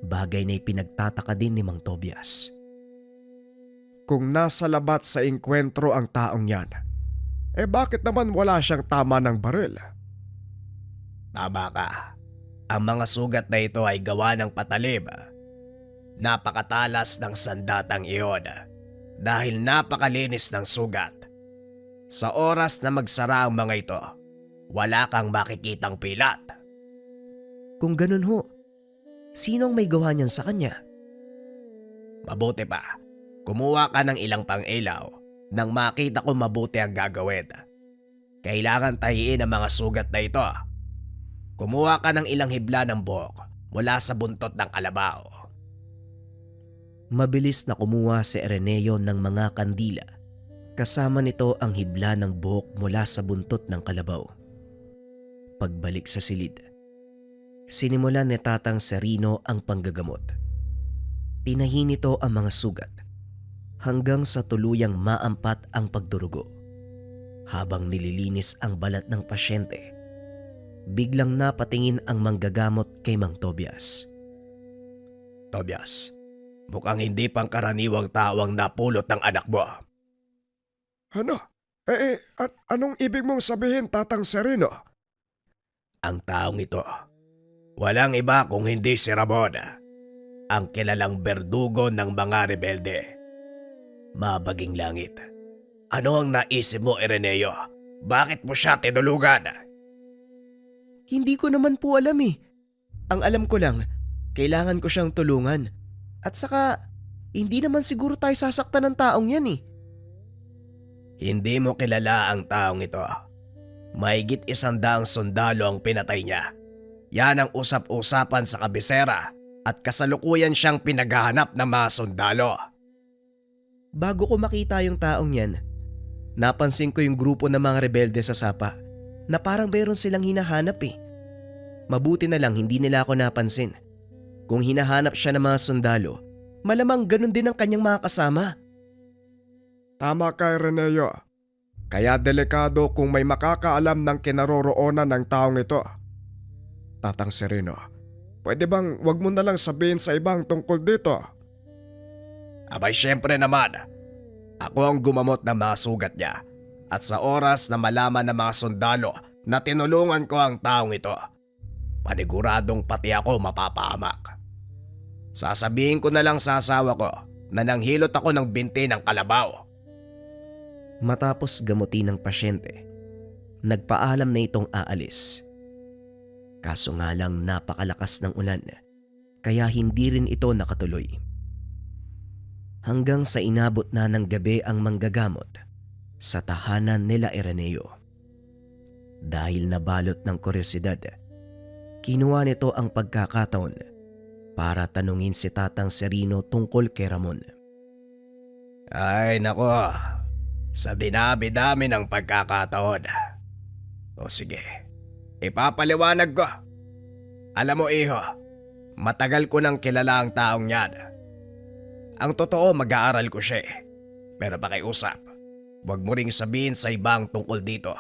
Bagay na ipinagtataka din ni Mang Tobias. Kung nasa labat sa engkwentro ang taong yan, bakit naman wala siyang tama ng baril? Tama ka. Ang mga sugat na ito ay gawa ng patalim. Napakatalas ng sandatang iyon dahil napakalinis ng sugat. Sa oras na magsara ang mga ito, wala kang makikitang pilat. Kung ganun ho, sinong may gawa niyan sa kanya? Mabuti pa, kumuha ka ng ilang pang-ilaw nang makita ko mabuti ang gagawin. Kailangan tahiin ang mga sugat na ito. Kumuha ka ng ilang hibla ng buhok mula sa buntot ng kalabaw. Mabilis na kumuha si Araneo ng mga kandila. Kasama nito ang hibla ng buhok mula sa buntot ng kalabaw. Pagbalik sa silid, sinimulan ni Tatang Serino ang panggagamot. Tinahin nito ang mga sugat hanggang sa tuluyang maampat ang pagdurugo. Habang nililinis ang balat ng pasyente, biglang napatingin ang manggagamot kay Mang Tobias. Tobias, mukhang hindi pangkaraniwang tao ang napulot ng anak mo. Ano? Anong ibig mong sabihin, Tatang Serino? Ang taong ito, walang iba kung hindi si Ramon, ang kilalang berdugo ng mga rebelde. Mabaging langit, ano ang naisip mo, Araneo? Bakit mo siya tinulugan? Hindi ko naman po alam eh. Ang alam ko lang, kailangan ko siyang tulungan. At saka, hindi naman siguro tayo sasaktan ng taong yan eh. Hindi mo kilala ang taong ito. Mahigit 100 sundalo ang pinatay niya. Yan ang usap-usapan sa kabisera at kasalukuyan siyang pinaghahanap ng mga sundalo. Bago ko makita yung taong yan, napansin ko yung grupo ng mga rebelde sa sapa na parang meron silang hinahanap eh. Mabuti na lang hindi nila ako napansin. Kung hinahanap siya ng mga sundalo, malamang ganun din ang kanyang mga kasama. Tama ka, Araneo. Kaya delikado kung may makakaalam ng kinaroroonan ng taong ito. Tatang Serino, pwede bang wag mo na lang sabihin sa ibang tungkol dito? Abay syempre naman, ako ang gumamot ng mga sugat niya at sa oras na malaman ng mga sundalo na tinulungan ko ang taong ito, paniguradong pati ako mapapahamak. Sasabihin ko na lang sa asawa ko na nanghilot ako ng binti ng kalabaw. Matapos gamutin ng pasyente, nagpaalam na itong aalis. Kaso nga lang napakalakas ng ulan, kaya hindi rin ito nakatuloy. Hanggang sa inabot na ng gabi ang manggagamot sa tahanan nila Araneo. Dahil nabalot ng kuryosidad, kinuha nito ang pagkakataon para tanungin si Tatang Serino tungkol kay Ramon. Ay nako, sa dinabi-dami ng pagkakataon. O sige, ipapaliwanag ko. Alam mo iho, matagal ko nang kilala ang taong yan. Ang totoo mag-aaral ko siya eh. Pero pakiusap, huwag mo ring sabihin sa ibang tungkol dito.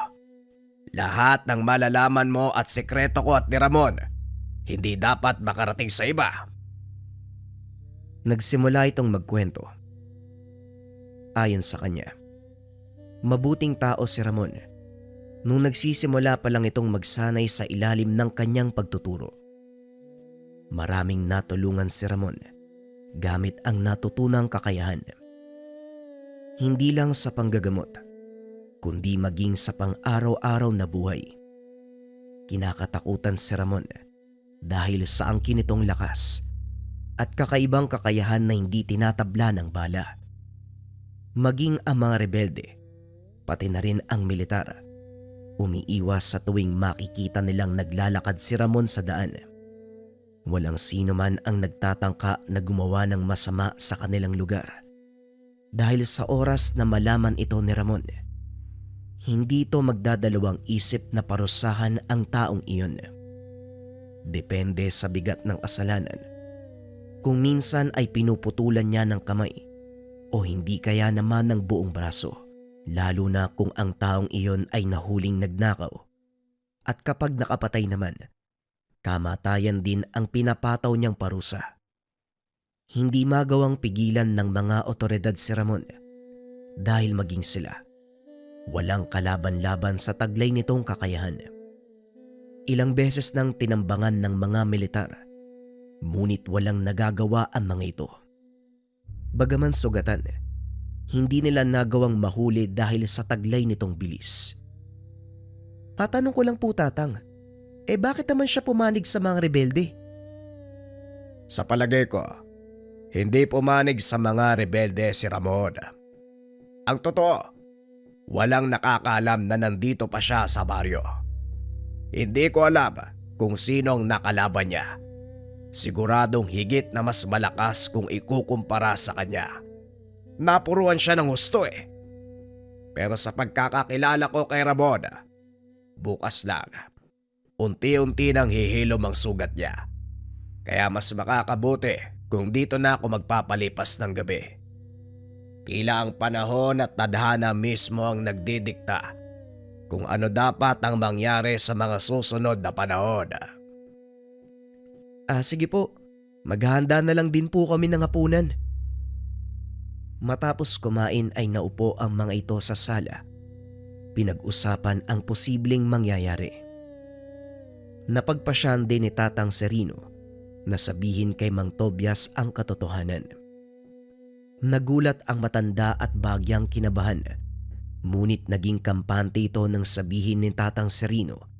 Lahat ng malalaman mo at sekreto ko at ni Ramon, hindi dapat makarating sa iba. Nagsimula itong magkwento. Ayon sa kanya, mabuting tao si Ramon nung nagsisimula pa lang itong magsanay sa ilalim ng kanyang pagtuturo. Maraming natulungan si Ramon gamit ang natutunang kakayahan. Hindi lang sa panggagamot, kundi maging sa pang-araw-araw na buhay. Kinakatakutan si Ramon dahil sa angkin nitong lakas at kakaibang kakayahan na hindi tinatabla ng bala. Maging ang mga rebelde, pati na rin ang militar, umiiwas sa tuwing makikita nilang naglalakad si Ramon sa daan. Walang sino man ang nagtatangka na gumawa ng masama sa kanilang lugar. Dahil sa oras na malaman ito ni Ramon, hindi ito magdadalawang isip na parusahan ang taong iyon. Depende sa bigat ng kasalanan. Kung minsan ay pinuputulan niya ng kamay o hindi kaya naman ng buong braso, lalo na kung ang taong iyon ay nahuling nagnakaw. At kapag nakapatay naman, kamatayan din ang pinapataw niyang parusa. Hindi magawang pigilan ng mga otoridad si Ramon dahil maging sila, walang kalaban-laban sa taglay nitong kakayahan. Ilang beses nang tinambangan ng mga militar, ngunit walang nagagawa ang mga ito. Bagaman sugatan, hindi nila nagawang mahuli dahil sa taglay nitong bilis. Tatanong ko lang po, Tatang, bakit naman siya pumanig sa mga rebelde? Sa palagay ko, hindi pumanig sa mga rebelde si Ramon. Ang totoo, walang nakakaalam na nandito pa siya sa baryo. Hindi ko alam kung sinong nakalaban niya. Siguradong higit na mas malakas kung ikukumpara sa kanya. Napuruan siya ng husto eh. Pero sa pagkakakilala ko kay Ramon, bukas lang, unti-unti nang hihilom ang sugat niya. Kaya mas makakabuti kung dito na ako magpapalipas ng gabi. Tila ang panahon at tadhana mismo ang nagdidikta kung ano dapat ang mangyari sa mga susunod na panahon. Sige po, maghahanda na lang din po kami ng hapunan. Matapos kumain ay naupo ang mga ito sa sala. Pinag-usapan ang posibleng mangyayari. Napagpasyan din ni Tatang Serino na sabihin kay Mang Tobias ang katotohanan. Nagulat ang matanda at bagyang kinabahan, ngunit naging kampante ito nang sabihin ni Tatang Serino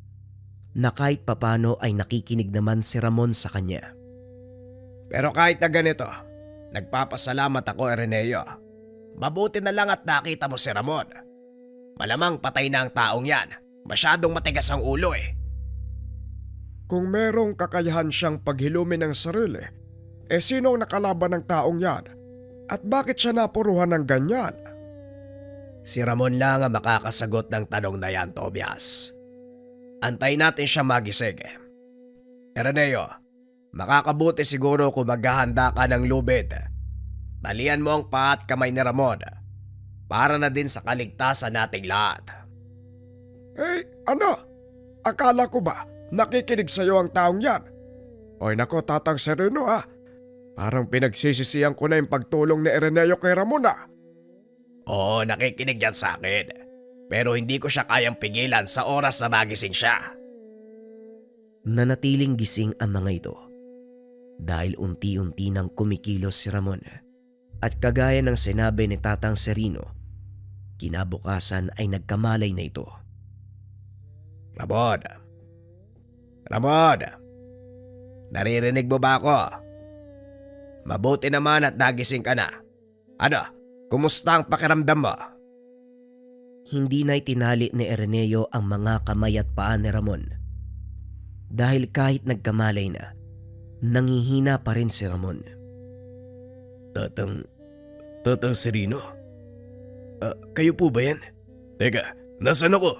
na kahit papano ay nakikinig naman si Ramon sa kanya. Pero kahit na ganito, nagpapasalamat ako, Ireneo. Mabuti na lang at nakita mo si Ramon. Malamang patay na ang taong yan. Masyadong matigas ang ulo eh. Kung merong kakayahan siyang paghilumin ng sarili, sino ang nakalaban ng taong yan? At bakit siya napuruhan ng ganyan? Si Ramon lang ang makakasagot ng tanong na yan, Tobias. Antay natin siya magising. Ireneo, makakabuti siguro kung maghahanda ka ng lubid. Talian mo ang paa at kamay ni Ramon para na din sa kaligtasan nating lahat. Ano? Akala ko ba nakikinig sa'yo ang taong yan? Oy nako, Tatang Sereno ah. Parang pinagsisisihan ko na yung pagtulong ni Ireneo kay Ramon ah. Oo, nakikinig yan sa akin. Pero hindi ko siya kayang pigilan sa oras na magising siya. Nanatiling gising ang mga ito dahil unti-unti nang kumikilos si Ramon. At kagaya ng sinabi ni Tatang Serino, kinabukasan ay nagkamalay na ito. Ramon, naririnig mo ba ako? Mabuti naman at nagising ka na. Ano, kumusta ang pakiramdam mo? Hindi na itinali ni Araneo ang mga kamay at paa ni Ramon. Dahil kahit nagkamalay na, nangihina pa rin si Ramon. Tatang Sereno? Kayo po ba yan? Teka, nasaan ako?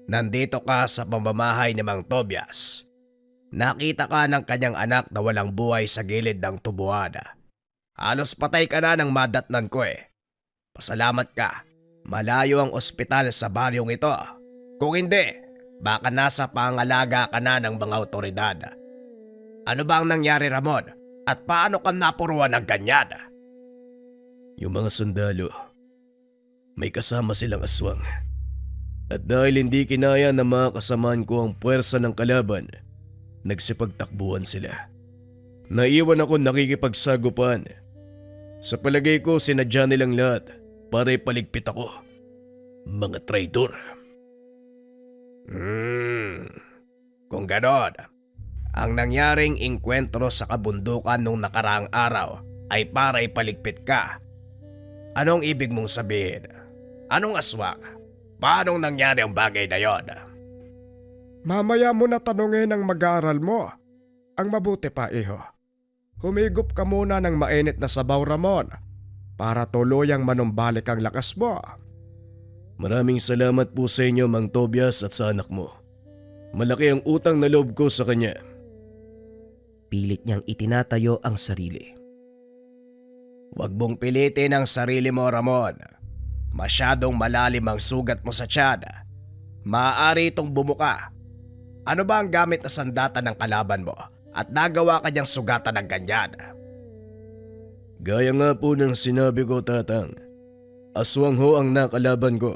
Nandito ka sa pamamahay ni Mang Tobias. Nakita ka ng kanyang anak na walang buhay sa gilid ng tubuhan. Halos patay ka na ng madatnan ko eh. Pasalamat ka. Malayo ang ospital sa baryong ito. Kung hindi, baka nasa pangalaga ka na ng mga otoridad. Ano ba ang nangyari, Ramon? At paano ka napuruan ng ganyan? Yung mga sundalo, may kasama silang aswang. At dahil hindi kinaya na makakasamaan ko ang puwersa ng kalaban, nagsipagtakbuhan sila. Naiwan ako nakikipagsagupan. Sa palagay ko sinadya nilang lahat para ipaligpit ako. Mga traitor. Kung ganon, ang nangyaring inkwentro sa kabundukan nung nakaraang araw ay para ipaligpit ka. Anong ibig mong sabihin? Anong aswang? Paanong nangyari ang bagay na yon? Mamaya mo na tanungin ang mag-aaral mo. Ang mabuti pa, iho. Humigop ka muna ng mainit na sabaw, Ramon, para tuluyang manumbalik ang lakas mo. Maraming salamat po sa inyo, Mang Tobias, at sa anak mo. Malaki ang utang na loob ko sa kanya. Pilit niyang itinatayo ang sarili. Huwag mong pilitin ang sarili mo, Ramon. Masyadong malalim ang sugat mo sa tiyan. Maaari itong bumuka. Ano ba ang gamit na sandata ng kalaban mo at nagawa ka niyang sugatan ng ganyan? Gaya nga po ng sinabi ko, Tatang. Aswang ho ang nakalaban ko.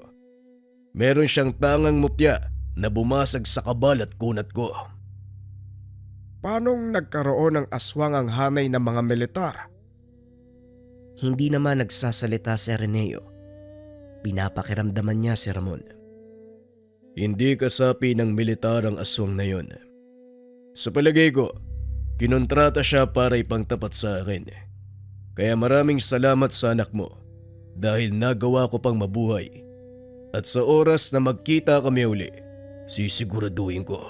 Meron siyang tangang mutya na bumasag sa kabal at kunat ko. Paanong nagkaroon ng aswang ang hanay ng mga militar? Hindi naman nagsasalita si Araneo. Pinapakiramdaman niya si Ramon. Hindi kasapi ng militar ang aswang na yon. Sa palagay ko, kinontrata siya para ipangtapat sa akin. Kaya maraming salamat sa anak mo dahil nagawa ko pang mabuhay. At sa oras na magkita kami uli, sisiguraduhin ko,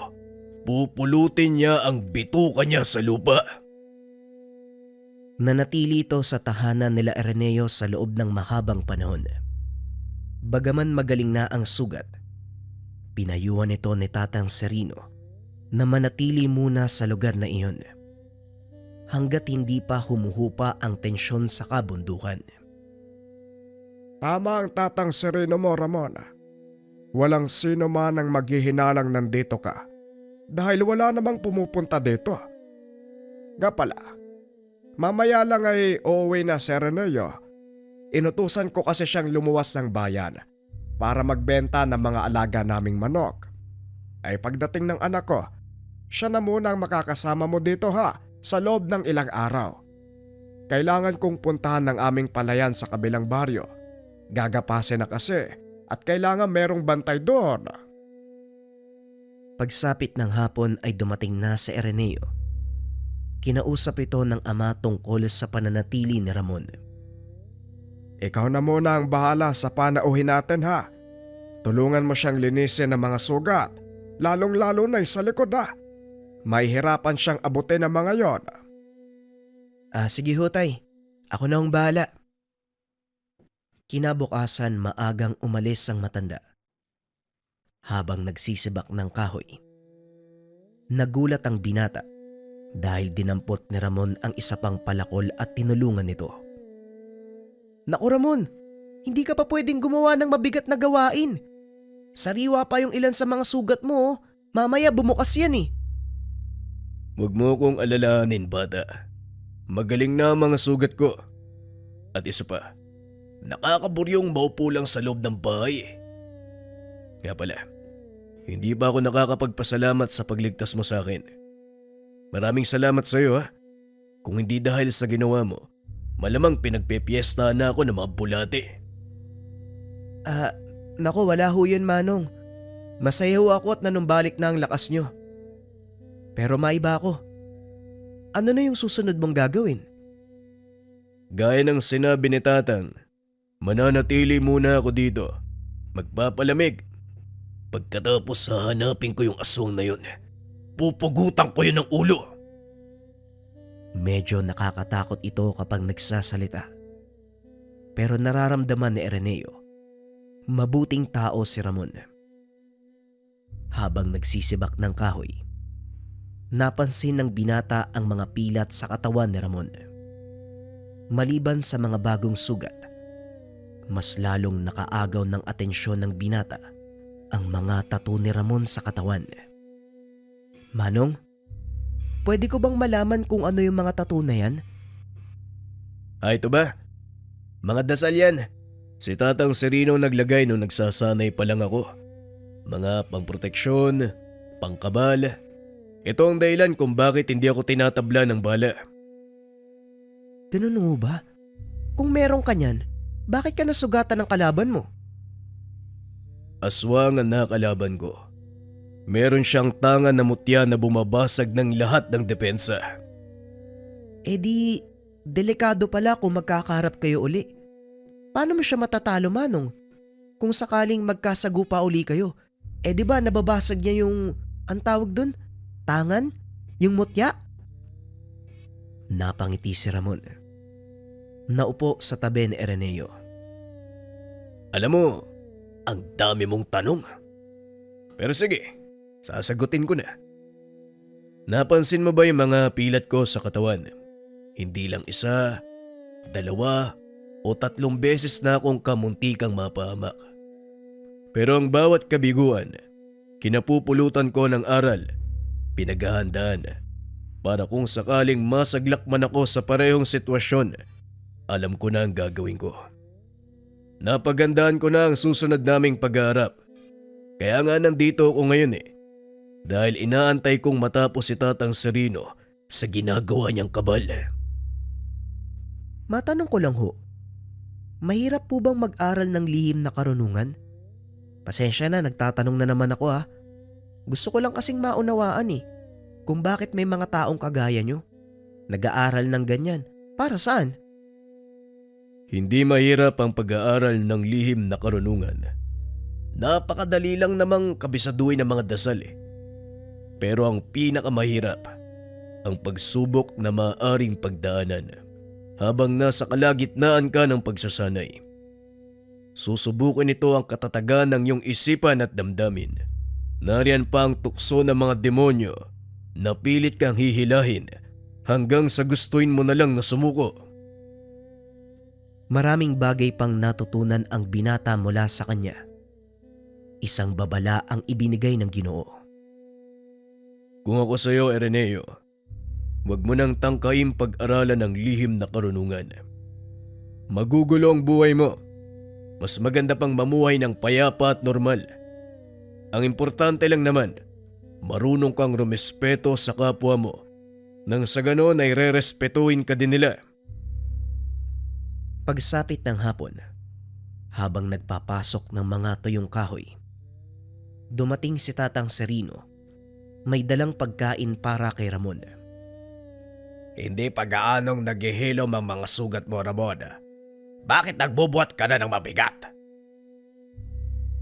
pupulutin niya ang bituka niya sa lupa. Nanatili ito sa tahanan nila Araneo sa loob ng mahabang panahon. Bagaman magaling na ang sugat, pinayuhan ito ni Tatang Sereno na manatili muna sa lugar na iyon hanggat hindi pa humuhupa ang tensyon sa kabundukan. Tama ang Tatang Sereno mo, Ramon. Walang sino man ang maghihinalang nandito ka dahil wala namang pumupunta dito. Nga pala, mamaya lang ay uuwi na si Araneo. Inutusan ko kasi siyang lumuwas ng bayan para magbenta ng mga alaga naming manok. Ay pagdating ng anak ko, siya na muna ang makakasama mo dito ha, sa loob ng ilang araw. Kailangan kong puntahan ng aming palayan sa kabilang baryo. Gagapasin na kasi at kailangan merong bantay doon. Pagsapit ng hapon ay dumating na si Araneo. Kinausap ito ng ama tungkol sa pananatili ni Ramon. Ikaw na muna ang bahala sa panauhin natin ha. Tulungan mo siyang linisin ng mga sugat, lalong-lalo na sa likod ha. May hirapan siyang abutin ng mga yon. Sige ho tay, ako na ang bahala. Kinabukasan maagang umalis ang matanda. Habang nagsisibak ng kahoy, nagulat ang binata dahil dinampot ni Ramon ang isa pang palakol at tinulungan nito. Naku Ramon, hindi ka pa pwedeng gumawa ng mabigat na gawain. Sariwa pa yung ilan sa mga sugat mo, mamaya bumukas yan eh. Huwag mo kong alalahanin, bata. Magaling na ang mga sugat ko. At isa pa, nakakaburyong maupo lang sa loob ng bahay. Kaya pala, hindi ba ako nakakapagpasalamat sa pagligtas mo sa akin? Maraming salamat sa iyo ha. Kung hindi dahil sa ginawa mo, malamang pinagpepiesta na ako ng mga bulate. Naku wala ho yun Manong. Masaya ho ako at nanumbalik na ang lakas nyo. Pero maiba ako. Ano na yung susunod mong gagawin? Gaya ng sinabi ni Tatang, mananatili muna ako dito magpapalamig. Pagkatapos hahanapin ko yung aswang na yun. Pupugutan ko yun ng ulo. Medyo nakakatakot ito kapag nagsasalita. Pero nararamdaman ni Araneo, mabuting tao si Ramon. Habang nagsisibak ng kahoy, napansin ng binata ang mga pilat sa katawan ni Ramon. Maliban sa mga bagong sugat, mas lalong nakaagaw ng atensyon ng binata ang mga tattoo ni Ramon sa katawan. Manong, pwede ko bang malaman kung ano yung mga tattoo na yan? Ito ba? Mga dasal yan. Si Tatang Serino naglagay nung nagsasanay pa lang ako. Mga pangproteksyon, pangkabal. Ito ang dahilan kung bakit hindi ako tinatabla ng bala. Ganun mo ba? Kung meron ka niyan, bakit ka nasugatan ng kalaban mo? Aswang ang nakalaban ko. Meron siyang tanga na mutya na bumabasag ng lahat ng depensa. Eh di, delikado pala kung magkakaharap kayo uli. Paano mo siya matatalo, Manong? Kung sakaling magkasagupa uli kayo, eh di ba nababasag niya yung, ang tawag dun? Tangan? Yung mutya? Napangiti si Ramon. Naupo sa tabi ni Araneo. Alam mo, ang dami mong tanong. Pero sige, sasagutin ko na. Napansin mo ba yung mga pilat ko sa katawan? Hindi lang isa, dalawa, o 3 beses na akong kamuntikang mapahamak. Pero ang bawat kabiguan, kinapupulutan ko ng aral, pinaghahandaan, para kung sakaling masaglag man ako sa parehong sitwasyon, alam ko na ang gagawin ko. Napagandaan ko na ang susunod naming pag-aarap. Kaya nga nandito ako ngayon dahil inaantay kong matapos si Tatang Serino sa ginagawa niyang kabal. Matanong ko lang ho, mahirap po bang mag-aral ng lihim na karunungan? Pasensya na, nagtatanong na naman ako. Gusto ko lang kasing maunawaan kung bakit may mga taong kagaya nyo nag-aaral ng ganyan. Para saan? Hindi mahirap ang pag-aaral ng lihim na karunungan. Napakadali lang namang kabisaduhin ng mga dasal Pero ang pinakamahirap, ang pagsubok na maaaring pagdaanan habang nasa kalagitnaan ka ng pagsasanay. Susubukin ito ang katatagan ng iyong isipan at damdamin. Nariyan pa ang tukso ng mga demonyo na pilit kang hihilahin hanggang sa gustuin mo na lang na sumuko. Maraming bagay pang natutunan ang binata mula sa kanya. Isang babala ang ibinigay ng Ginoo. Kung ako sa iyo, Araneo, huwag mo nang tangkain pag-aralan ng lihim na karunungan. Magugulo ang buhay mo. Mas maganda pang mamuhay ng payapa at normal. Ang importante lang naman, marunong kang rumespeto sa kapwa mo nang sa ganon ay re-respetuhin ka din nila. Pagsapit ng hapon, habang nagpapasok ng mga tuyong kahoy, dumating si Tatang Serino. May dalang pagkain para kay Ramon. Hindi pa gaanong naghihilom ang mga sugat mo, Ramon. Bakit nagbubuhat ka na ng mabigat?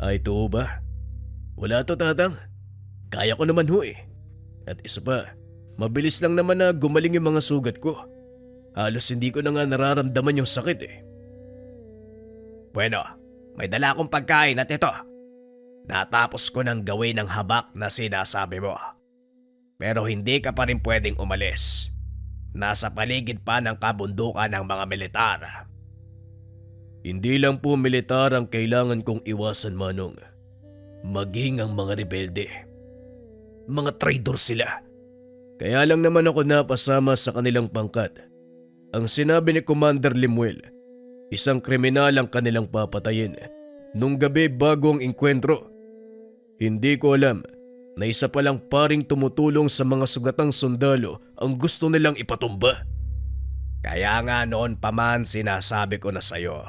Ay, totoo ba? Wala to, Tatang. Kaya ko naman At isa pa, mabilis lang naman na gumaling yung mga sugat ko. Halos hindi ko na nga nararamdaman yung sakit Bueno, may dala akong pagkain at ito. Natapos ko nang gawin ang habak na sinasabi mo. Pero hindi ka pa rin pwedeng umalis. Nasa paligid pa ng kabundukan ng mga militar. Hindi lang po militar ang kailangan kong iwasan, Manong. Maging ang mga rebelde. Mga traitor sila. Kaya lang naman ako napasama sa kanilang pangkat. Ang sinabi ni Commander Lemuel, isang kriminal ang kanilang papatayin nung gabi bago ang engkwentro. Hindi ko alam na isa palang paring tumutulong sa mga sugatang sundalo ang gusto nilang ipatumba. Kaya nga noon pa man sinasabi ko na sa'yo,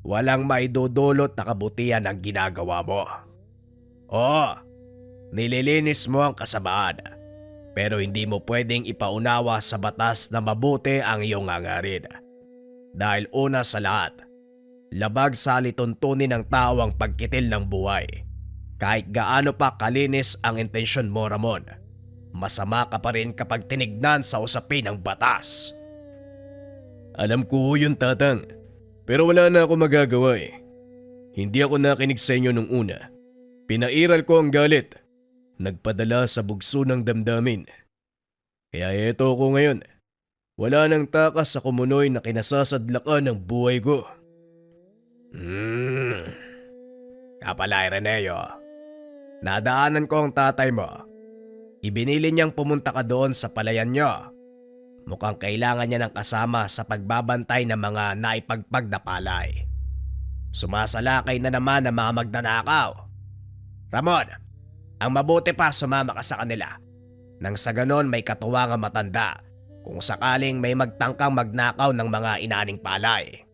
walang maidudulot na kabutihan ang ginagawa mo. Oo, nililinis mo ang kasamaan, pero hindi mo pwedeng ipaunawa sa batas na mabuti ang iyong hangarin. Dahil una sa lahat, labag sa lituntunin ng tao ang pagkitil ng buhay. Kahit gaano pa kalinis ang intensyon mo, Ramon, masama ka pa rin kapag tinignan sa usapin ng batas. Alam ko ho yun, Tatang. Pero wala na ako magagawa eh. Hindi ako nakinig sa inyo nung una. Pinairal ko ang galit. Nagpadala sa bugso ng damdamin. Kaya eto ako ngayon. Wala nang takas sa kumunoy na kinasasadlakan ng buhay ko. Kapala, Ireneo. Nadaanan ko ang tatay mo. Ibinili niyang pumunta ka doon sa palayan niyo. Mukhang kailangan niya ng kasama sa pagbabantay ng mga naipagpag na palay. Sumasalakay na naman ang mga magnanakaw. Ramon, ang mabuti pa sumama ka sa kanila. Nang sa ganon may katuwangang matanda kung sakaling may magtangkang magnakaw ng mga inaning palay.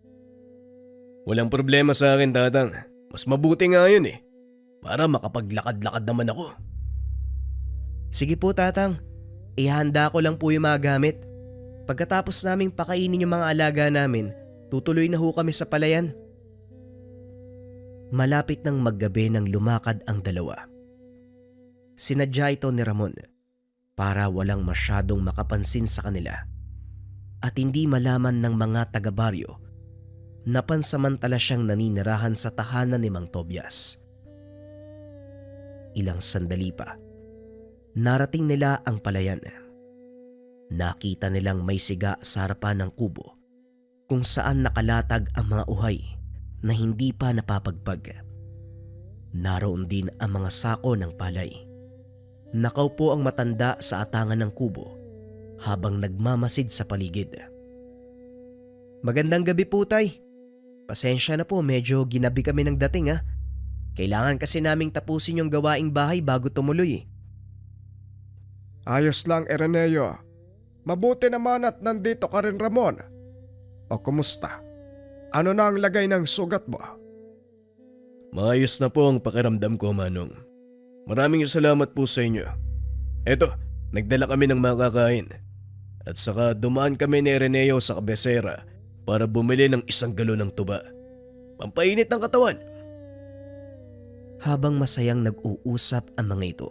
Walang problema sa akin, Tatang. Mas mabuti nga yun eh. Para makapaglakad-lakad naman ako. Sige po, Tatang. Ihanda ko lang po yung mga gamit. Pagkatapos naming pakainin yung mga alaga namin, tutuloy na ho kami sa palayan. Malapit ng maggabi nang lumakad ang dalawa. Sinadya ito ni Ramon para walang masyadong makapansin sa kanila at hindi malaman ng mga taga-baryo na pansamantala siyang naninirahan sa tahanan ni Mang Tobias. Ilang sandali pa, narating nila ang palayan. Nakita nilang may siga sa harapan ng kubo kung saan nakalatag ang mga uhay na hindi pa napapagpag. Naroon din ang mga sako ng palay. Nakaupo ang matanda sa atangan ng kubo habang nagmamasid sa paligid. Magandang gabi po, Tay. Pasensya na po, medyo ginabi kami ng dating ha. Kailangan kasi naming tapusin yung gawaing bahay bago tumuloy. Ayos lang, Ireneo. Mabuti naman at nandito ka rin, Ramon. O kumusta? Ano na ang lagay ng sugat mo? Maayos na po ang pakiramdam ko, Manong. Maraming salamat po sa inyo. Eto, nagdala kami ng makakain. At saka dumaan kami ni Ireneo sa kabesera para bumili ng 1 galon ng tuba. Pampainit ng katawan. Habang masayang nag-uusap ang mga ito,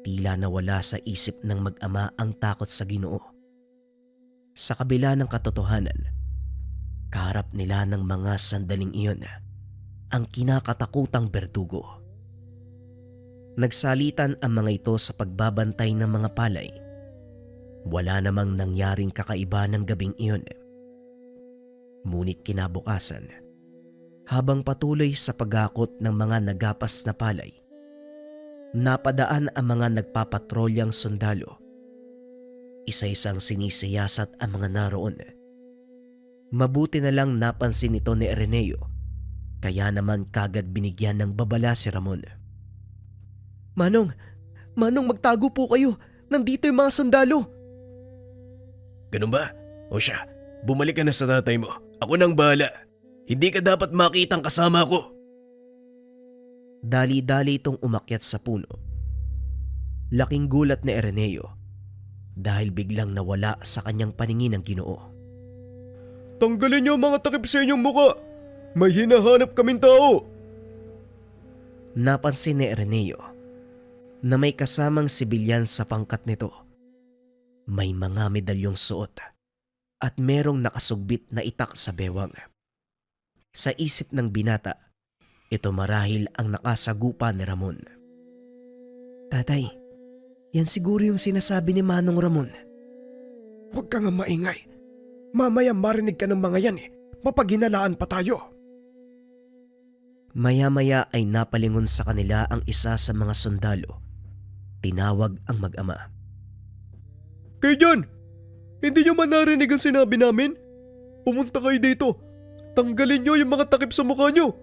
tila nawala sa isip ng mag-ama ang takot sa Ginoo. Sa kabila ng katotohanan, kaharap nila ng mga sandaling iyon ang kinakatakutang berdugo. Nagsalitan ang mga ito sa pagbabantay ng mga palay. Wala namang nangyaring kakaiba ng gabing iyon. Ngunit kinabukasan, habang patuloy sa pagakot ng mga nagapas na palay, napadaan ang mga nagpapatrolyang sundalo. Isa-isang sinisiyasat ang mga naroon. Mabuti na lang napansin ito ni Ireneo, kaya naman kagad binigyan ng babala si Ramon. Manong magtago po kayo. Nandito yung mga sundalo. Ganun ba? O siya, bumalik ka na sa tatay mo. Ako nang bahala. Hindi ka dapat makitang kasama ko. Dali-dali itong umakyat sa puno. Laking gulat ni Ireneo dahil biglang nawala sa kanyang paningin ang Ginoo. Tanggalin niyo ang mga takip sa inyong muka. May hinahanap kaming tao. Napansin ni Ireneo na may kasamang sibilyan sa pangkat nito. May mga medalyong suot at merong nakasugbit na itak sa bewang. Sa isip ng binata, ito marahil ang nakasagupa ni Ramon. Tatay, yan siguro yung sinasabi ni Manong Ramon. Huwag ka nga maingay. Mamaya marinig ka ng mga yan eh. Mapaghinalaan pa tayo. Maya-maya ay napalingon sa kanila ang isa sa mga sundalo. Tinawag ang mag-ama. Kayo dyan! Hindi nyo man narinig ang sinabi namin? Pumunta kayo dito. Tanggalin nyo yung mga takip sa mukha nyo.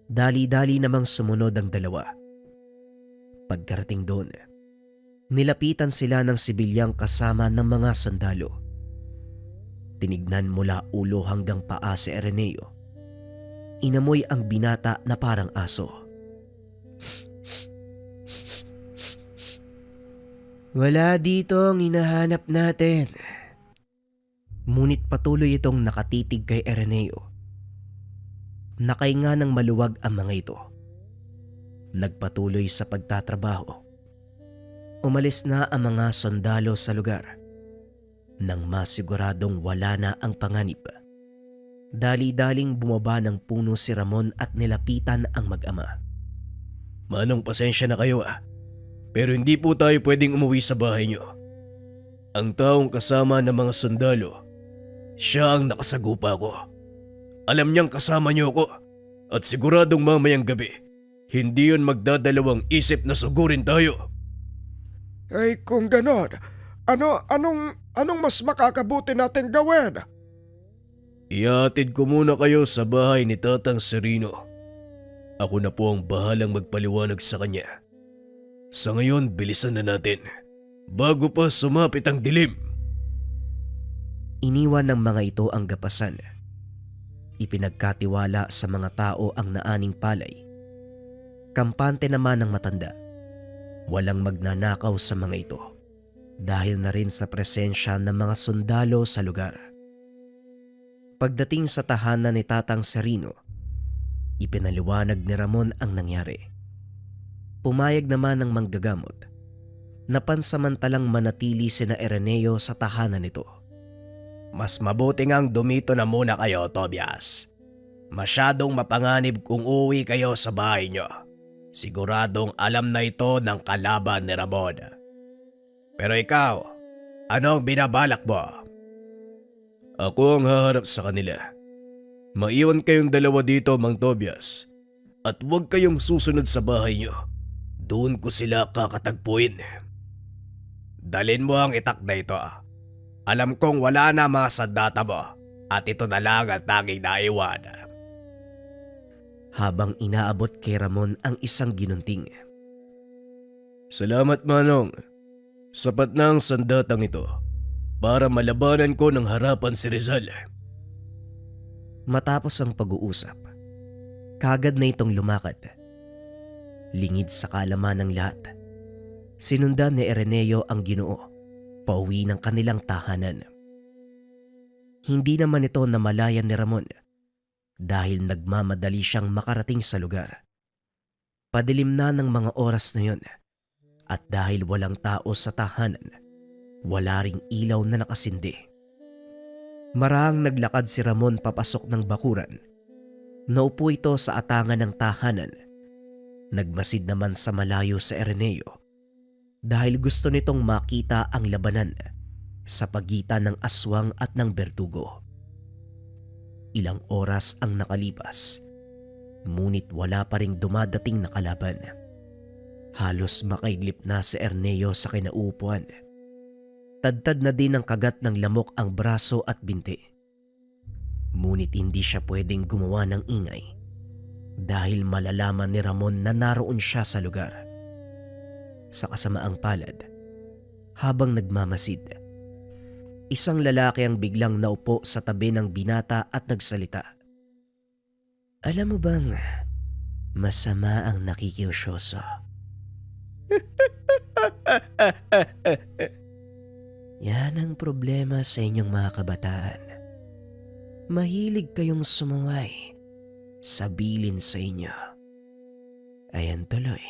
Dali-dali namang sumunod ang dalawa. Pagkarating doon, nilapitan sila ng sibilyang kasama ng mga sundalo. Tinignan mula ulo hanggang paa si Ireneo. Inamoy ang binata na parang aso. Wala dito ang hinahanap natin. Ngunit patuloy itong nakatitig kay Ireneo Nakahinga ng maluwag ang mga ito. Nagpatuloy sa pagtatrabaho. Umalis na ang mga sundalo sa lugar nang masiguradong wala na ang panganib. Dali-daling bumaba ng puno si Ramon at nilapitan ang mag-ama. Manong, pasensya na kayo pero hindi po tayo pwedeng umuwi sa bahay niyo. Ang taong kasama ng mga sundalo, siya ang nakasagupa ko. Alam niyang kasama niyo ako at siguradong mamayang gabi, hindi yun magdadalawang isip na sugurin tayo. Ay kung ganon, anong mas makakabuti natin gawin? Ihatid ko muna kayo sa bahay ni Tatang Serino. Ako na po ang bahalang magpaliwanag sa kanya. Sa ngayon, bilisan na natin bago pa sumapit ang dilim. Iniwan ng mga ito ang gapasan. Ipinagkatiwala sa mga tao ang naaning palay. Kampante naman ng matanda. Walang magnanakaw sa mga ito dahil na rin sa presensya ng mga sundalo sa lugar. Pagdating sa tahanan ni Tatang Serino, ipinaliwanag ni Ramon ang nangyari. Pumayag naman ng manggagamot na pansamantalang manatili sina Ireneo sa tahanan nito. Mas mabuti ngang dumito na muna kayo, Tobias. Masyadong mapanganib kung uwi kayo sa bahay nyo. Siguradong alam na ito ng kalaban ni Ramon. Pero ikaw, anong binabalak mo? Ako ang haharap sa kanila. Maiwan kayong dalawa dito, Mang Tobias. At huwag kayong susunod sa bahay nyo. Doon ko sila kakatagpuin. Dalin mo ang itak na ito. Alam kong wala na mga sandata mo at ito na lang ang tanging naiwan. Habang inaabot kay Ramon ang isang ginunting. Salamat, Manong. Sapat na ang sandatang ito para malabanan ko ng harapan si Rizal. Matapos ang pag-uusap, kagad na itong lumakad. Lingid sa kaalaman ng lahat, sinundan ni Ireneo ang Ginoo pauwi ng kanilang tahanan. Hindi naman ito namalayan ni Ramon dahil nagmamadali siyang makarating sa lugar. Padilim na ng mga oras na yon at dahil walang tao sa tahanan, wala ring ilaw na nakasindi. Marahang naglakad si Ramon papasok ng bakuran. Naupo ito sa atangan ng tahanan. Nagmasid naman sa malayo sa Ireneo dahil gusto nitong makita ang labanan sa pagitan ng aswang at ng berdugo. Ilang oras ang nakalipas, ngunit wala pa ring dumadating na kalaban. Halos makaidlip na si Ireneo sa kinaupuan. Tadtad na din ng kagat ng lamok ang braso at binti. Ngunit hindi siya pwedeng gumawa ng ingay dahil malalaman ni Ramon na naroon siya sa lugar. Sa kasamaang palad, habang nagmamasid, isang lalaki ang biglang naupo sa tabi ng binata at nagsalita. Alam mo bang masama ang nakikiusyoso? Yan ang problema sa inyong mga kabataan. Mahilig kayong sumuway sa bilin sa inyo. Ayan tuloy,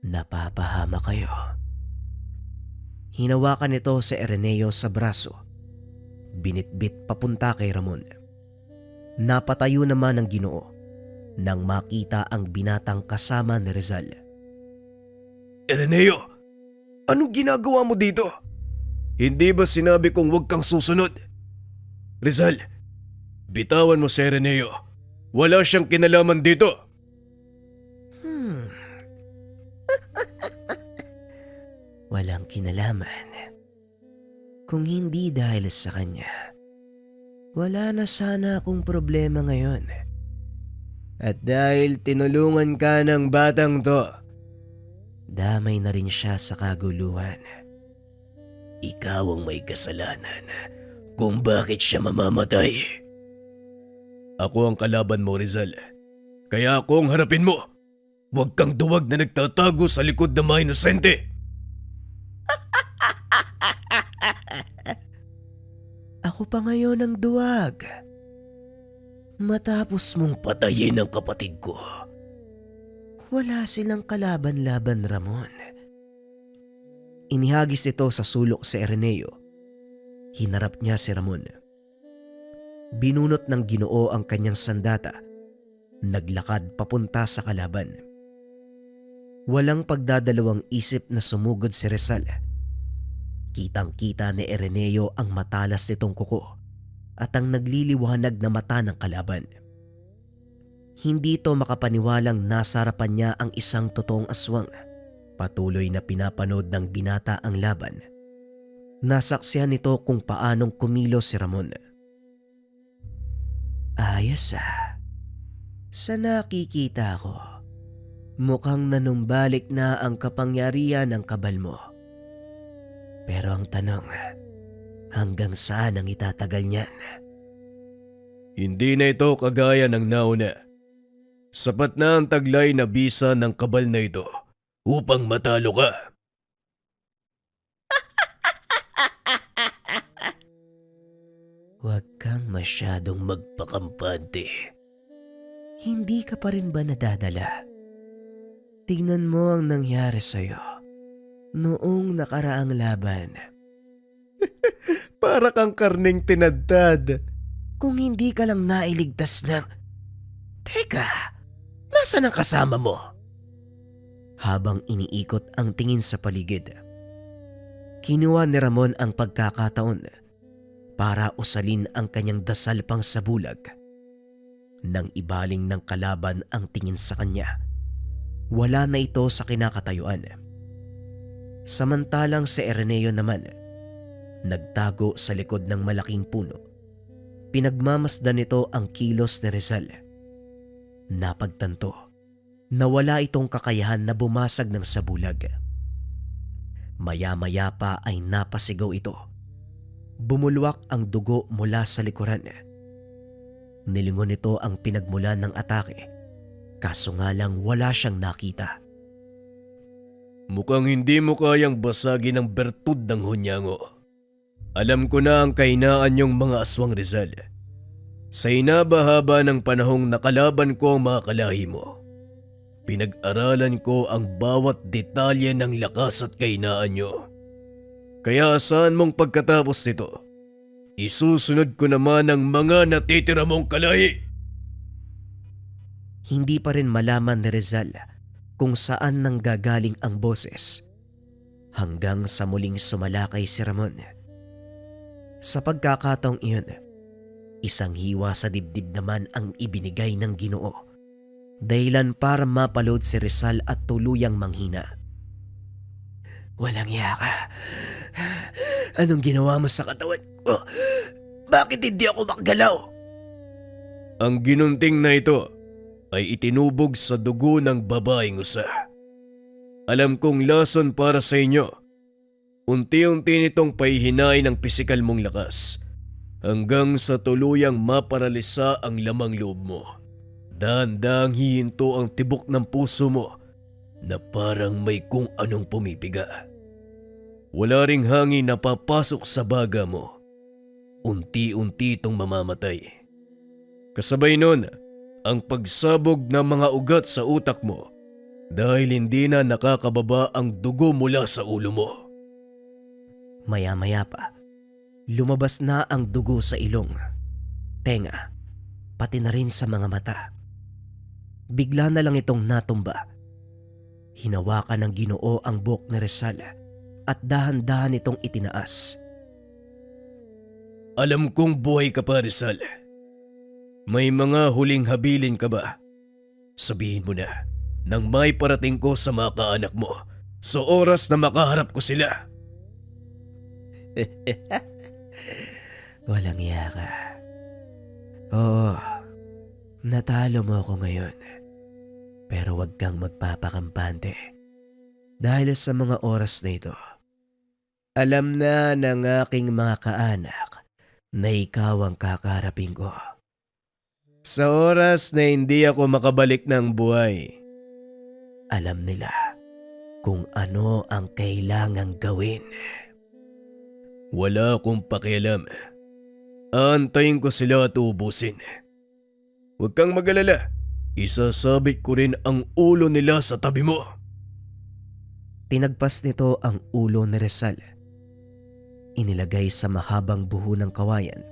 napapahama kayo. Hinawakan nito si Ireneo sa braso. Binitbit papunta kay Ramon. Napatayo naman ang Ginoo nang makita ang binatang kasama ni Rizal. Ireneo, anong ginagawa mo dito? Hindi ba sinabi kong huwag kang susunod? Rizal, bitawan mo si Ireneo. Wala siyang kinalaman dito. Walang kinalaman. Kung hindi dahil sa kanya, wala na sana akong problema ngayon. At dahil tinulungan ka ng batang to, damay na rin siya sa kaguluhan. Ikaw ang may kasalanan kung bakit siya mamamatay. Ako ang kalaban mo, Rizal. Kaya ako ang harapin mo. Huwag kang duwag na nagtatago sa likod ng mga inosente. Ako pa ngayon ang duwag. Matapos mong Patayin ang kapatid ko. wala silang kalaban-laban, Ramon. Inihagis ito sa sulok si Araneo. Hinarap niya si Ramon. Binunot ng Ginoo ang kanyang sandata. Naglakad papunta sa kalaban. Walang pagdadalawang isip na sumugod si Rizal. Kitang-kita ni Araneo ang matalas nitong kuko at ang nagliliwanag na mata ng kalaban. Hindi ito makapaniwalang nasa harapan niya ang isang totoong aswang. Patuloy na pinapanood ng binata ang laban. Nasaksihan nito kung paanong kumilos si Ramon. Ayos ah. Sa nakikita ko, mukhang nanumbalik na ang kapangyarihan ng kabal mo. Pero ang tanong, hanggang saan ang itatagal niyan? Hindi na ito kagaya ng nauna. Sapat na ang taglay na bisa ng kabal na ito upang matalo ka. Huwag kang masyadong magpakampante. Hindi ka pa rin ba nadadala? Tingnan mo ang nangyari sa'yo noong nakaraang laban. Para kang karning tinadtad. Kung hindi ka lang nailigtas ng... Teka, nasaan ang kasama mo? Habang iniikot ang tingin sa paligid, kinuha ni Ramon ang pagkakataon para usalin ang kanyang dasal pang sa bulag. Nang ibaling ng kalaban ang tingin sa kanya, wala na ito sa kinakatayuan. Samantalang si Araneo naman, nagtago sa likod ng malaking puno. Pinagmamasdan nito ang kilos ni Rizal. Napagtanto na wala itong kakayahan na bumasag ng sabulag. Maya-maya pa ay napasigaw ito. Bumulwak ang dugo mula sa likuran. Nilingon nito ang pinagmulan ng atake, kaso nga lang wala siyang nakita. Mukhang hindi mo kayang basagin ang bertud ng hunyango. Alam ko na ang kahinaan niyong mga aswang, Rizal. Sa inabahaba ng panahong nakalaban ko ang mga kalahi mo, pinag-aralan ko ang bawat detalye ng lakas at kahinaan niyo. Kaya saan mong pagkatapos nito, isusunod ko naman ang mga natitira mong kalahi. Hindi pa rin malaman ni Rizal kung saan nanggagaling ang boses, hanggang sa muling sumalakay si Ramon. Sa pagkakataong iyon, isang hiwa sa dibdib naman ang ibinigay ng Ginoo, dahilan para mapalood si Rizal at tuluyang manghina. Walang iya ka. Anong ginawa mo sa katawan ko? Bakit hindi ako makgalaw? Ang ginunting na ito ay itinubog sa dugo ng babaeng usa. Alam kong lason para sa inyo. Unti-unti nitong pahihinain ang pisikal mong lakas hanggang sa tuluyang maparalisa ang lamang loob mo. Dahan-dahang hihinto ang tibok ng puso mo na parang may kung anong pumipiga. Wala ring hangin na papasok sa baga mo. Unti-unti itong mamamatay. Kasabay nun, ang pagsabog ng mga ugat sa utak mo dahil hindi na nakakababa ang dugo mula sa ulo mo. Maya-maya pa, lumabas na ang dugo sa ilong, tenga, pati na rin sa mga mata. Bigla na lang itong natumba. Hinawakan ng Ginoo ang buhok ni Rizal at dahan-dahan itong itinaas. Alam kong buhay ka pa, Rizal. May mga huling habilin ka ba? Sabihin mo na nang may parating ko sa mga kaanak mo sa oras na makaharap ko sila. Walang iya ka. Oo, natalo mo ako ngayon. Pero wag kang magpapakampante. Dahil sa mga oras na ito, alam na ng aking mga kaanak na ikaw ang kakaharapin ko. Sa oras na hindi ako makabalik ng buhay, Alam nila kung ano ang kailangang gawin. wala akong pakialam. Aantayin ko sila at ubusin. Huwag kang mag-alala. Isasabit ko rin ang ulo nila sa tabi mo. Tinagpas nito ang ulo ni Rizal. Inilagay sa mahabang buho ng kawayan.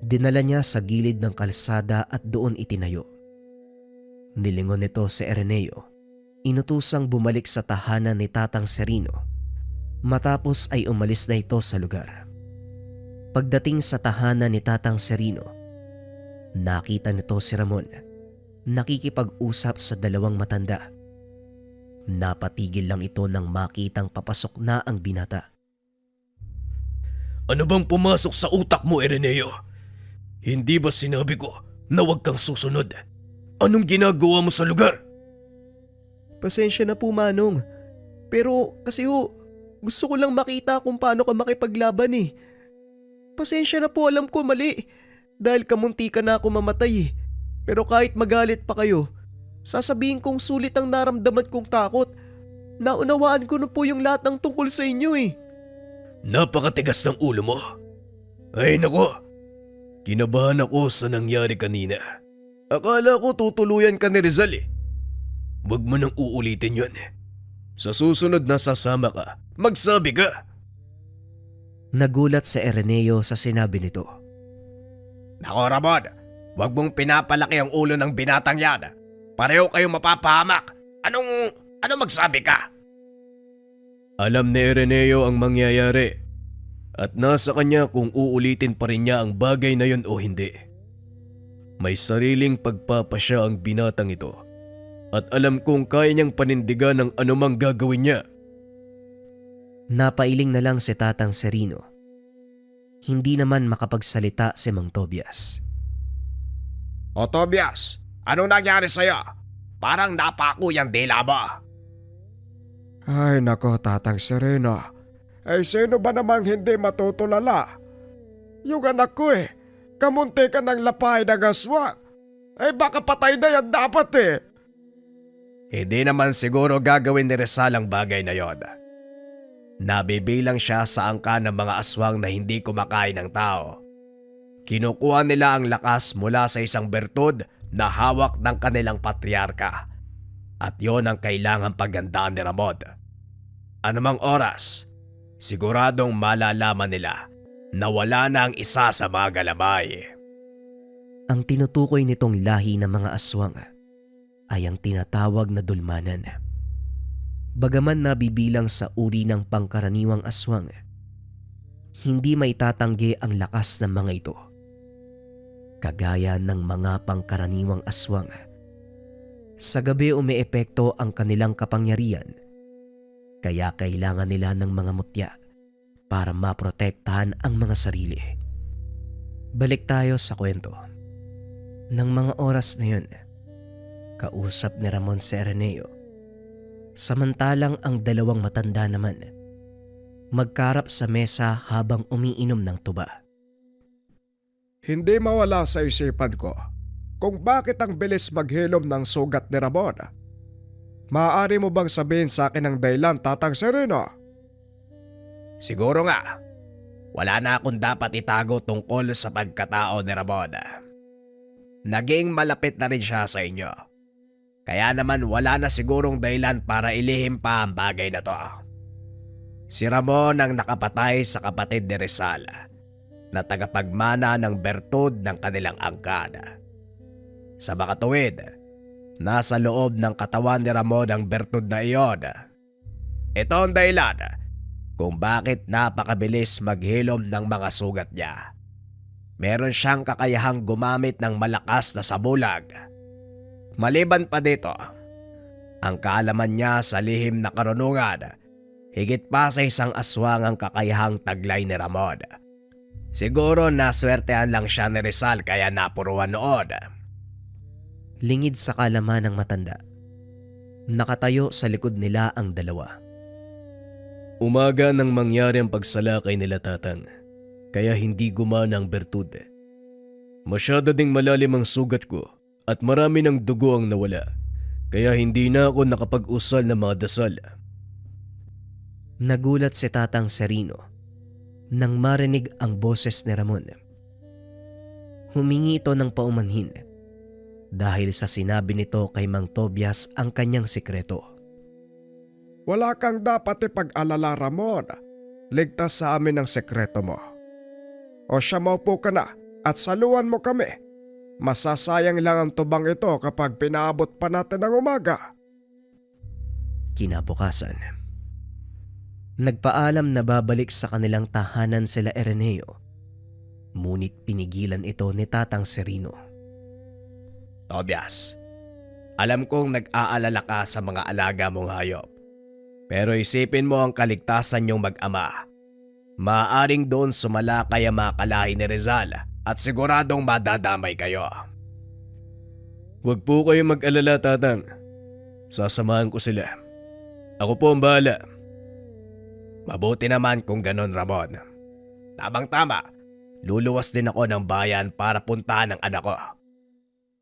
Dinala niya sa gilid ng kalsada at doon itinayo. Nilingon nito si Araneo. Inutusang bumalik sa tahanan ni Tatang Serino. Matapos ay umalis na ito sa lugar. Pagdating sa tahanan ni Tatang Serino, nakita nito si Ramon nakikipag-usap sa dalawang matanda. Napatigil lang ito nang makitang papasok na ang binata. Ano bang pumasok sa utak mo, Araneo? Hindi ba sinabi ko na huwag kang susunod? Anong ginagawa mo sa lugar? Pasensya na po, Manong. Pero kasi gusto ko lang makita kung paano ka makipaglaban eh. Pasensya na po, alam ko mali. Dahil kamunti ka na ako mamatay eh. Pero kahit magalit pa kayo, sasabihin kong sulit ang naramdaman kong takot. Naunawaan ko na po yung lahat ng tungkol sa inyo eh. Napakatigas ng ulo mo. Ay nako, kinabahan ako sa nangyari kanina. Akala ko tutuluyan ka ni Rizal eh. Huwag mo nang uulitin yun. Sa susunod na sasama ka, magsabi ka. Nagulat si Araneo sa sinabi nito. Nako Ramon, wag mong pinapalaki ang ulo ng binatang yan. Pareho kayong mapapahamak. Ano magsabi ka? Alam ni Araneo ang mangyayari at nasa kanya kung uulitin pa rin niya ang bagay na yun o hindi. May sariling pagpapasya ang binatang ito at alam kong kaya niyang panindigan ang anumang gagawin niya. Napailing na lang si Tatang Serino. Hindi naman makapagsalita si Mang Tobias. O Tobias, anong nangyari sa'yo? Parang napako yung dila mo. Ay nako, Tatang Sereno. Ay sino ba namang hindi matutulala? Yung anak ko kamunti ka ng lapay ng aswang. Ay baka patay na yan dapat eh. Hindi naman siguro gagawin ni Rizal ang bagay na yon. Nabibilang siya sa angka ng mga aswang na hindi kumakain ng tao. Kinukuha nila ang lakas mula sa isang bertud na hawak ng kanilang patriarka. At yon ang kailangang paghandaan ni Ramon. Anumang oras, siguradong malalaman nila na wala na ang isa sa mga galamay. Ang tinutukoy nitong lahi ng mga aswang ay ang tinatawag na dulmanan. Bagaman nabibilang sa uri ng pangkaraniwang aswang, hindi maitatanggi ang lakas ng mga ito. Kagaya ng mga pangkaraniwang aswang, sa gabi umeepekto ang kanilang kapangyarihan, kaya kailangan nila ng mga mutya para maprotektahan ang mga sarili. Balik tayo sa kwento. Nang mga oras na yun, kausap ni Ramon si Araneo. Samantalang ang dalawang matanda naman magkarap sa mesa habang umiinom ng tuba. Hindi mawala sa isipan ko kung bakit ang bilis maghilom ng sugat ni Ramon. Maaari mo bang sabihin sa akin ang dahilan, Tatang Sereno? Siguro nga, wala na akong dapat itago tungkol sa pagkatao ni Ramon. Naging malapit na rin siya sa inyo. Kaya naman wala na sigurong dahilan para ilihim pa ang bagay na to. Si Ramon ang nakapatay sa kapatid ni Rizal na tagapagmana ng bertud ng kanilang angkan. Sa makatuwid, nasa loob ng katawan ni Ramon ang bertud na iyon. Ito ang dahilan kung bakit napakabilis maghilom ng mga sugat niya. Meron siyang kakayahang gumamit ng malakas na sabulag. Maliban pa dito, ang kaalaman niya sa lihim na karunungan, higit pa sa isang aswang ang kakayahang taglay ni Ramon. Siguro naswertehan lang siya ni Rizal kaya napuruan noon. Lingid sa kalaman ng matanda. Nakatayo sa likod nila ang dalawa. Umaga nang mangyari ang pagsalakay nila Tatang, kaya hindi gumana ang bertud. Masyado ding malalim ang sugat ko at marami ng dugo ang nawala, kaya hindi na ako nakapag-usal ng mga dasal. Nagulat si Tatang Serino nang marinig ang boses ni Ramon. Humingi ito ng paumanhin dahil sa sinabi nito kay Mang Tobias ang kanyang sikreto. Wala kang dapat ipag-alala, Ramon. Ligtas sa amin ang sekreto mo. O siya, maupo ka na at saluhan mo kami. Masasayang lang ang tubang ito kapag pinaabot pa natin ang umaga. Kinabukasan, nagpaalam na babalik sa kanilang tahanan sila Araneo. Ngunit pinigilan ito ni Tatang Serino. Tobias, alam kong nag-aalala ka sa mga alaga mong hayop. Pero isipin mo ang kaligtasan niyong mag-ama. Maaaring doon sumalakay ang mga kalahi ni Rizal at siguradong madadamay kayo. Huwag po kayong mag-alala, Tatang. Sasamahan ko sila. Ako po ang bahala. Mabuti naman kung ganon, Ramon. Tamang-tama, luluwas din ako ng bayan para puntahan ang anak ko.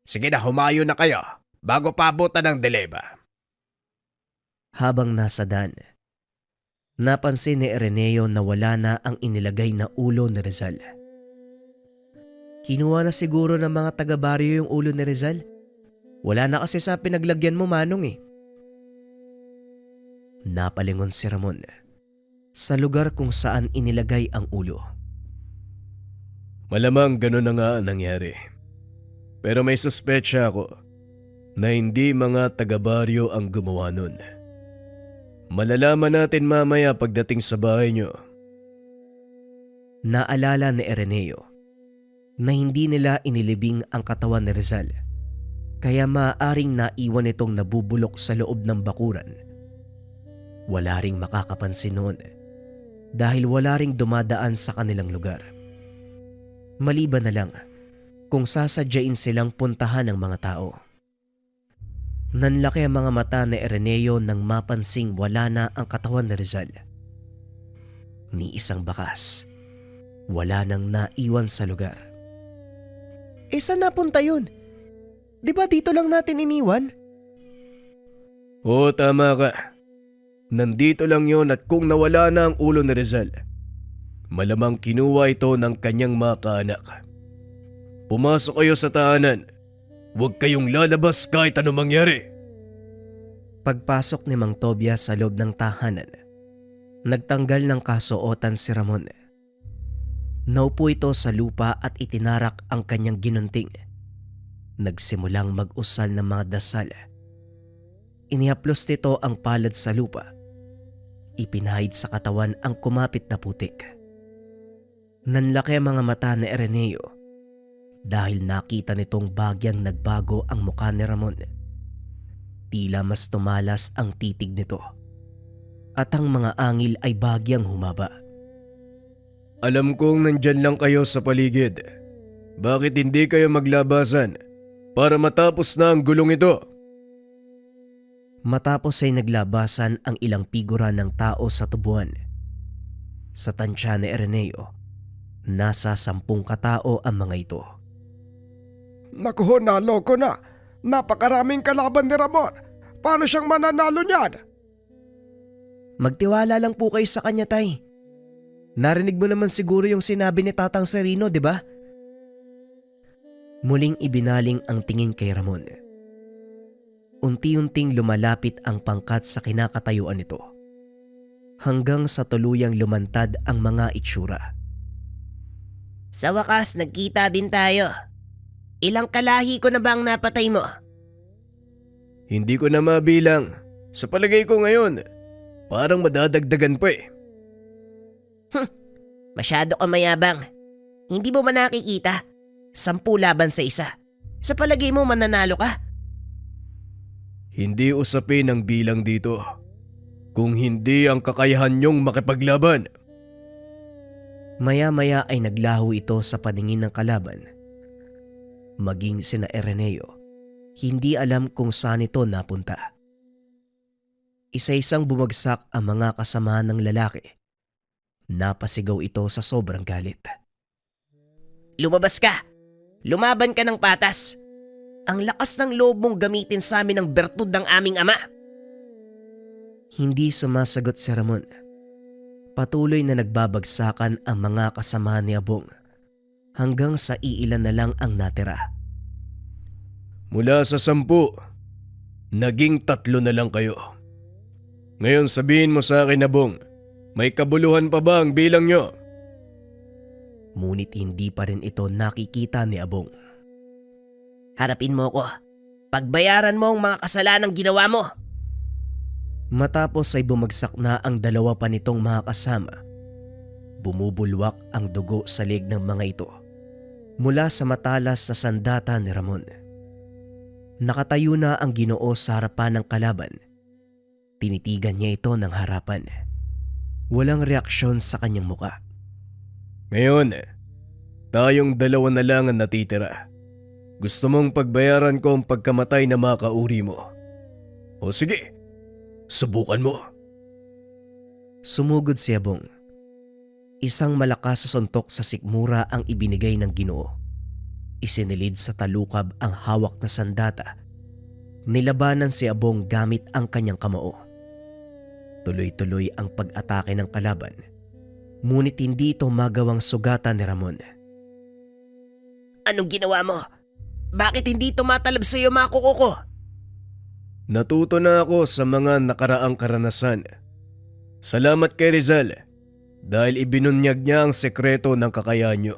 Sige na, humayo na kayo bago paabutan ng dileba. Habang nasa daan, napansin ni Araneo na wala na ang inilagay na ulo ni Rizal. Kinuha na siguro ng mga taga-baryo yung ulo ni Rizal. Wala na kasi sa pinaglagyan mo, Manong eh. Napalingon si Ramon sa lugar kung saan inilagay ang ulo. Malamang ganun na nga ang nangyari. Pero may suspetsya ako na hindi mga taga-baryo ang gumawa nun. Malalaman natin mamaya pagdating sa bahay nyo. Naalala ni Araneo na hindi nila inilibing ang katawan ni Rizal, kaya maaaring naiwan itong nabubulok sa loob ng bakuran. Wala ring makakapansin noon dahil wala ring dumadaan sa kanilang lugar. Maliban na lang kung sasadyain silang puntahan ng mga tao. Nanlaki ang mga mata ni Araneo nang mapansing wala na ang katawan ni Rizal. Ni isang bakas, wala nang naiwan sa lugar. Saan napunta yun? Di ba dito lang natin iniwan? Oo, tama ka. Nandito lang yon at kung nawala na ang ulo ni Rizal, malamang kinuha ito ng kanyang mga kaanak. Pumasok kayo sa tahanan. Huwag kayong lalabas kahit ano mangyari. Pagpasok ni Mang Tobias sa loob ng tahanan, nagtanggal ng kasuotan si Ramon. Naupo ito sa lupa at itinarak ang kanyang ginunting. Nagsimulang mag-usal ng mga dasal. Inihaplos nito ang palad sa lupa. Ipinahid sa katawan ang kumapit na putik. Nanlaki ang mga mata ni Araneo dahil nakita nitong bagyang nagbago ang mukha ni Ramon. Tila mas tumalas ang titig nito at ang mga angil ay bagyang humaba. Alam kong nandyan lang kayo sa paligid. Bakit hindi kayo maglabasan para matapos na ang gulong ito? Matapos ay naglabasan ang ilang figura ng tao sa tubuan. Sa tansya ni Araneo, nasa 10 katao ang mga ito. Naku, naloko na. Napakaraming kalaban ni Ramon. Paano siyang mananalo niyan? Magtiwala lang po kayo sa kanya, tay. Narinig mo naman siguro yung sinabi ni Tatang Serino, di ba? Muling ibinaling ang tingin kay Ramon. Unti-unting lumalapit ang pangkat sa kinakatayuan nito, hanggang sa tuluyang lumantad ang mga itsura. Sa wakas, nagkita din tayo. Ilang kalahi ko na ba ang napatay mo? Hindi ko na mabilang. Sa palagay ko ngayon, parang madadagdagan pa eh. Masyado ka mayabang. Hindi mo ba nakikita? 10 laban sa isa. Sa palagay mo mananalo ka? Hindi usapin ang bilang dito. Kung hindi ang kakayahan niyong makipaglaban. Maya-maya ay naglaho ito sa paningin ng kalaban. Maging sina Araneo, hindi alam kung saan ito napunta. Isa-isang bumagsak ang mga kasamahan ng lalaki. Napasigaw ito sa sobrang galit. Lumabas ka! Lumaban ka ng patas! Ang lakas ng loob mong gamitin sa amin ang bertud ng aming ama! Hindi sumasagot si Ramon. Patuloy na nagbabagsakan ang mga kasamahan ni Abong hanggang sa iilan na lang ang natira. Mula sa 10, naging 3 na lang kayo. Ngayon sabihin mo sa akin, Abong, may kabuluhan pa ba ang bilang nyo? Ngunit hindi pa rin ito nakikita ni Abong. Harapin mo ko. Pagbayaran mo ang mga kasalanang ginawa mo. Matapos ay bumagsak na ang dalawa pa nitong mga kasama. Bumubulwak ang dugo sa leg ng mga ito mula sa matalas na sandata ni Ramon. Nakatayo na ang Ginoo sa harapan ng kalaban. Tinitigan niya ito ng harapan. Walang reaksyon sa kanyang muka. Ngayon, tayong 2 na lang ang natitira. Gusto mong pagbayaran ko ang pagkamatay na mga kauri mo? O sige, subukan mo. Sumugod si Abong. Isang malakas sa suntok sa sikmura ang ibinigay ng Ginoo. Isinilid sa talukab ang hawak na sandata. Nilabanan si Abong gamit ang kanyang kamao. Tuloy-tuloy ang pag-atake ng kalaban. Ngunit hindi ito magawang sugatan ni Ramon. Anong ginawa mo? Bakit hindi tumatalab sa iyo mga kuko ko? Natuto na ako sa mga nakaraang karanasan. Salamat kay Rizal dahil ibinunyag niya ang sekreto ng kakayahan niyo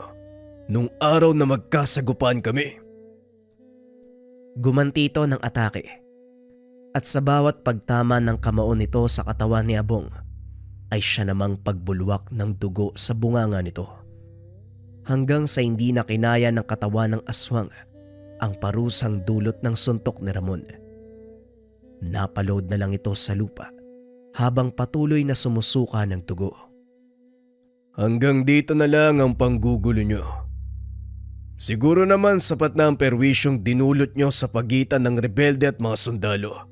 nung araw na magkasagupaan kami. Gumanti ito ng atake. At sa bawat pagtama ng kamao nito sa katawan ni Abong, ay siya namang pagbulwak ng dugo sa bunganga nito. Hanggang sa hindi na kinaya ng katawan ng aswang ang parusang dulot ng suntok ni Ramon. Napaload na lang ito sa lupa habang patuloy na sumusuka ng dugo. Hanggang dito na lang ang panggugulo niyo. Siguro naman sapat na ang perwisyong dinulot niyo sa pagitan ng rebelde at mga sundalo.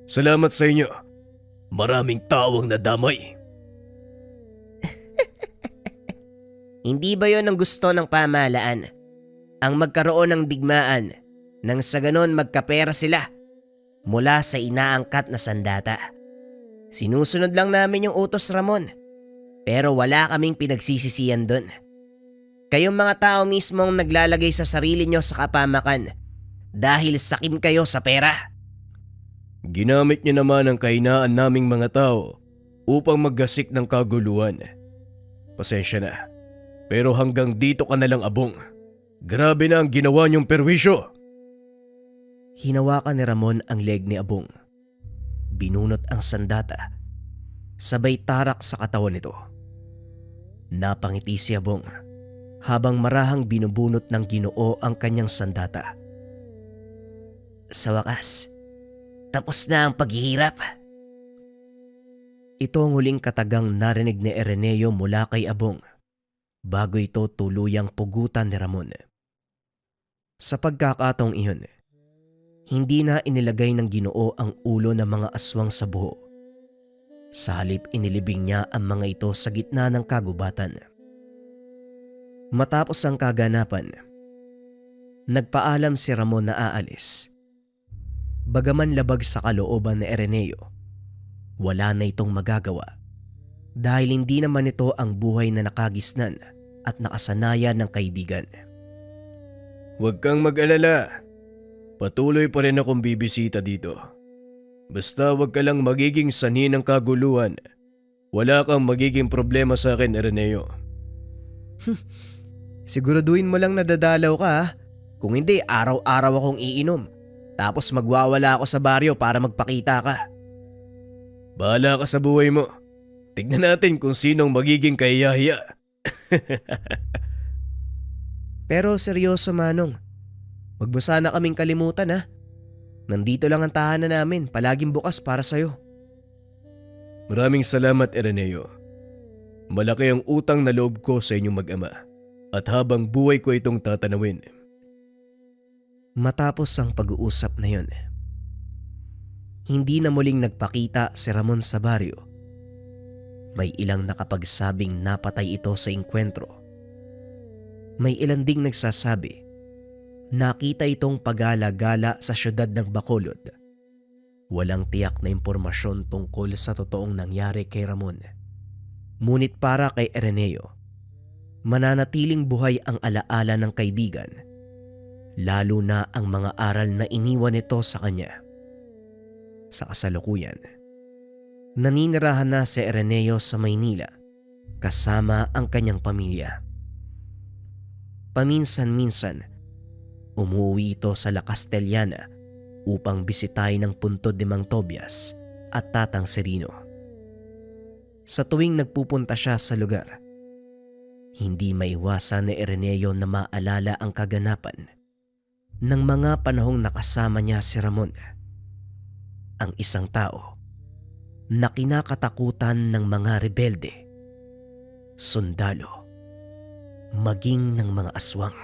Salamat sa inyo. Maraming tao ang nadamay. Hindi ba yon ang gusto ng pamahalaan? Ang magkaroon ng digmaan nang sa ganon magkapera sila mula sa inaangkat na sandata. Sinusunod lang namin yung utos, Ramon. Pero wala kaming pinagsisisiyan doon. Kayong mga tao mismo ang naglalagay sa sarili nyo sa kapamakan dahil sakim kayo sa pera. Ginamit niyo naman ang kahinaan naming mga tao upang maggasik ng kaguluhan. Pasensya na. Pero hanggang dito ka na lang, Abong. Grabe na ang ginawa niyong perwisyo. Hinawakan ni Ramon ang leg ni Abong. Binunot ang sandata. Sabay tarak sa katawan nito. Napangiti si Abong habang marahang binubunot ng Ginoo ang kanyang sandata. Sa wakas, tapos na ang paghihirap. Ito ang huling katagang narinig ni Ireneo mula kay Abong bago ito tuluyang pugutan ni Ramon. Sa pagkakataong iyon, hindi na inilagay ng Ginoo ang ulo ng mga aswang sa buho. Sa halip inilibing niya ang mga ito sa gitna ng kagubatan. Matapos ang kaganapan, nagpaalam si Ramon na aalis. Bagaman labag sa kalooban ni Ireneo, wala na itong magagawa dahil hindi naman ito ang buhay na nakagisnan at nakasanayan ng kaibigan. Huwag kang mag-alala. Patuloy pa rin akong bibisita dito. Basta huwag ka lang magiging sanhi ng kaguluhan. Wala kang magiging problema sa akin, Ireneo. Siguraduhin mo lang nadadalaw ka ha. Kung hindi, araw-araw akong iinom. Tapos magwawala ako sa baryo para magpakita ka. Bahala ka sa buhay mo. Tignan natin kung sinong magiging kahiyahiya. Pero seryoso Manong, wag mo sana kaming kalimutan ha. Nandito lang ang tahanan namin, palaging bukas para sa'yo. Maraming salamat, Ireneo. Malaki ang utang na loob ko sa inyong mag-ama at habang buhay ko itong tatanawin. Matapos ang pag-uusap na yun, hindi na muling nagpakita si Ramon sa baryo. May ilang nakapagsabing napatay ito sa engkwentro. May ilan ding nagsasabi nakita itong pagala-gala sa syudad ng Bacolod. Walang tiyak na impormasyon tungkol sa totoong nangyari kay Ramon. Ngunit para kay Ireneo, mananatiling buhay ang alaala ng kaibigan. lalo na ang mga aral na iniwan nito sa kanya. Sa kasalukuyan, naninirahan na si Ireneo sa Maynila kasama ang kanyang pamilya. Paminsan-minsan, umuwi ito sa La Castellana upang bisitahin ang puntod ni Mang Tobias at Tatang Serino. Sa tuwing nagpupunta siya sa lugar, hindi maiwasan ni Ireneo na maalala ang kaganapan ng mga panahong nakasama niya si Ramon, ang isang tao na kinakatakutan ng mga rebelde, sundalo, maging ng mga aswang.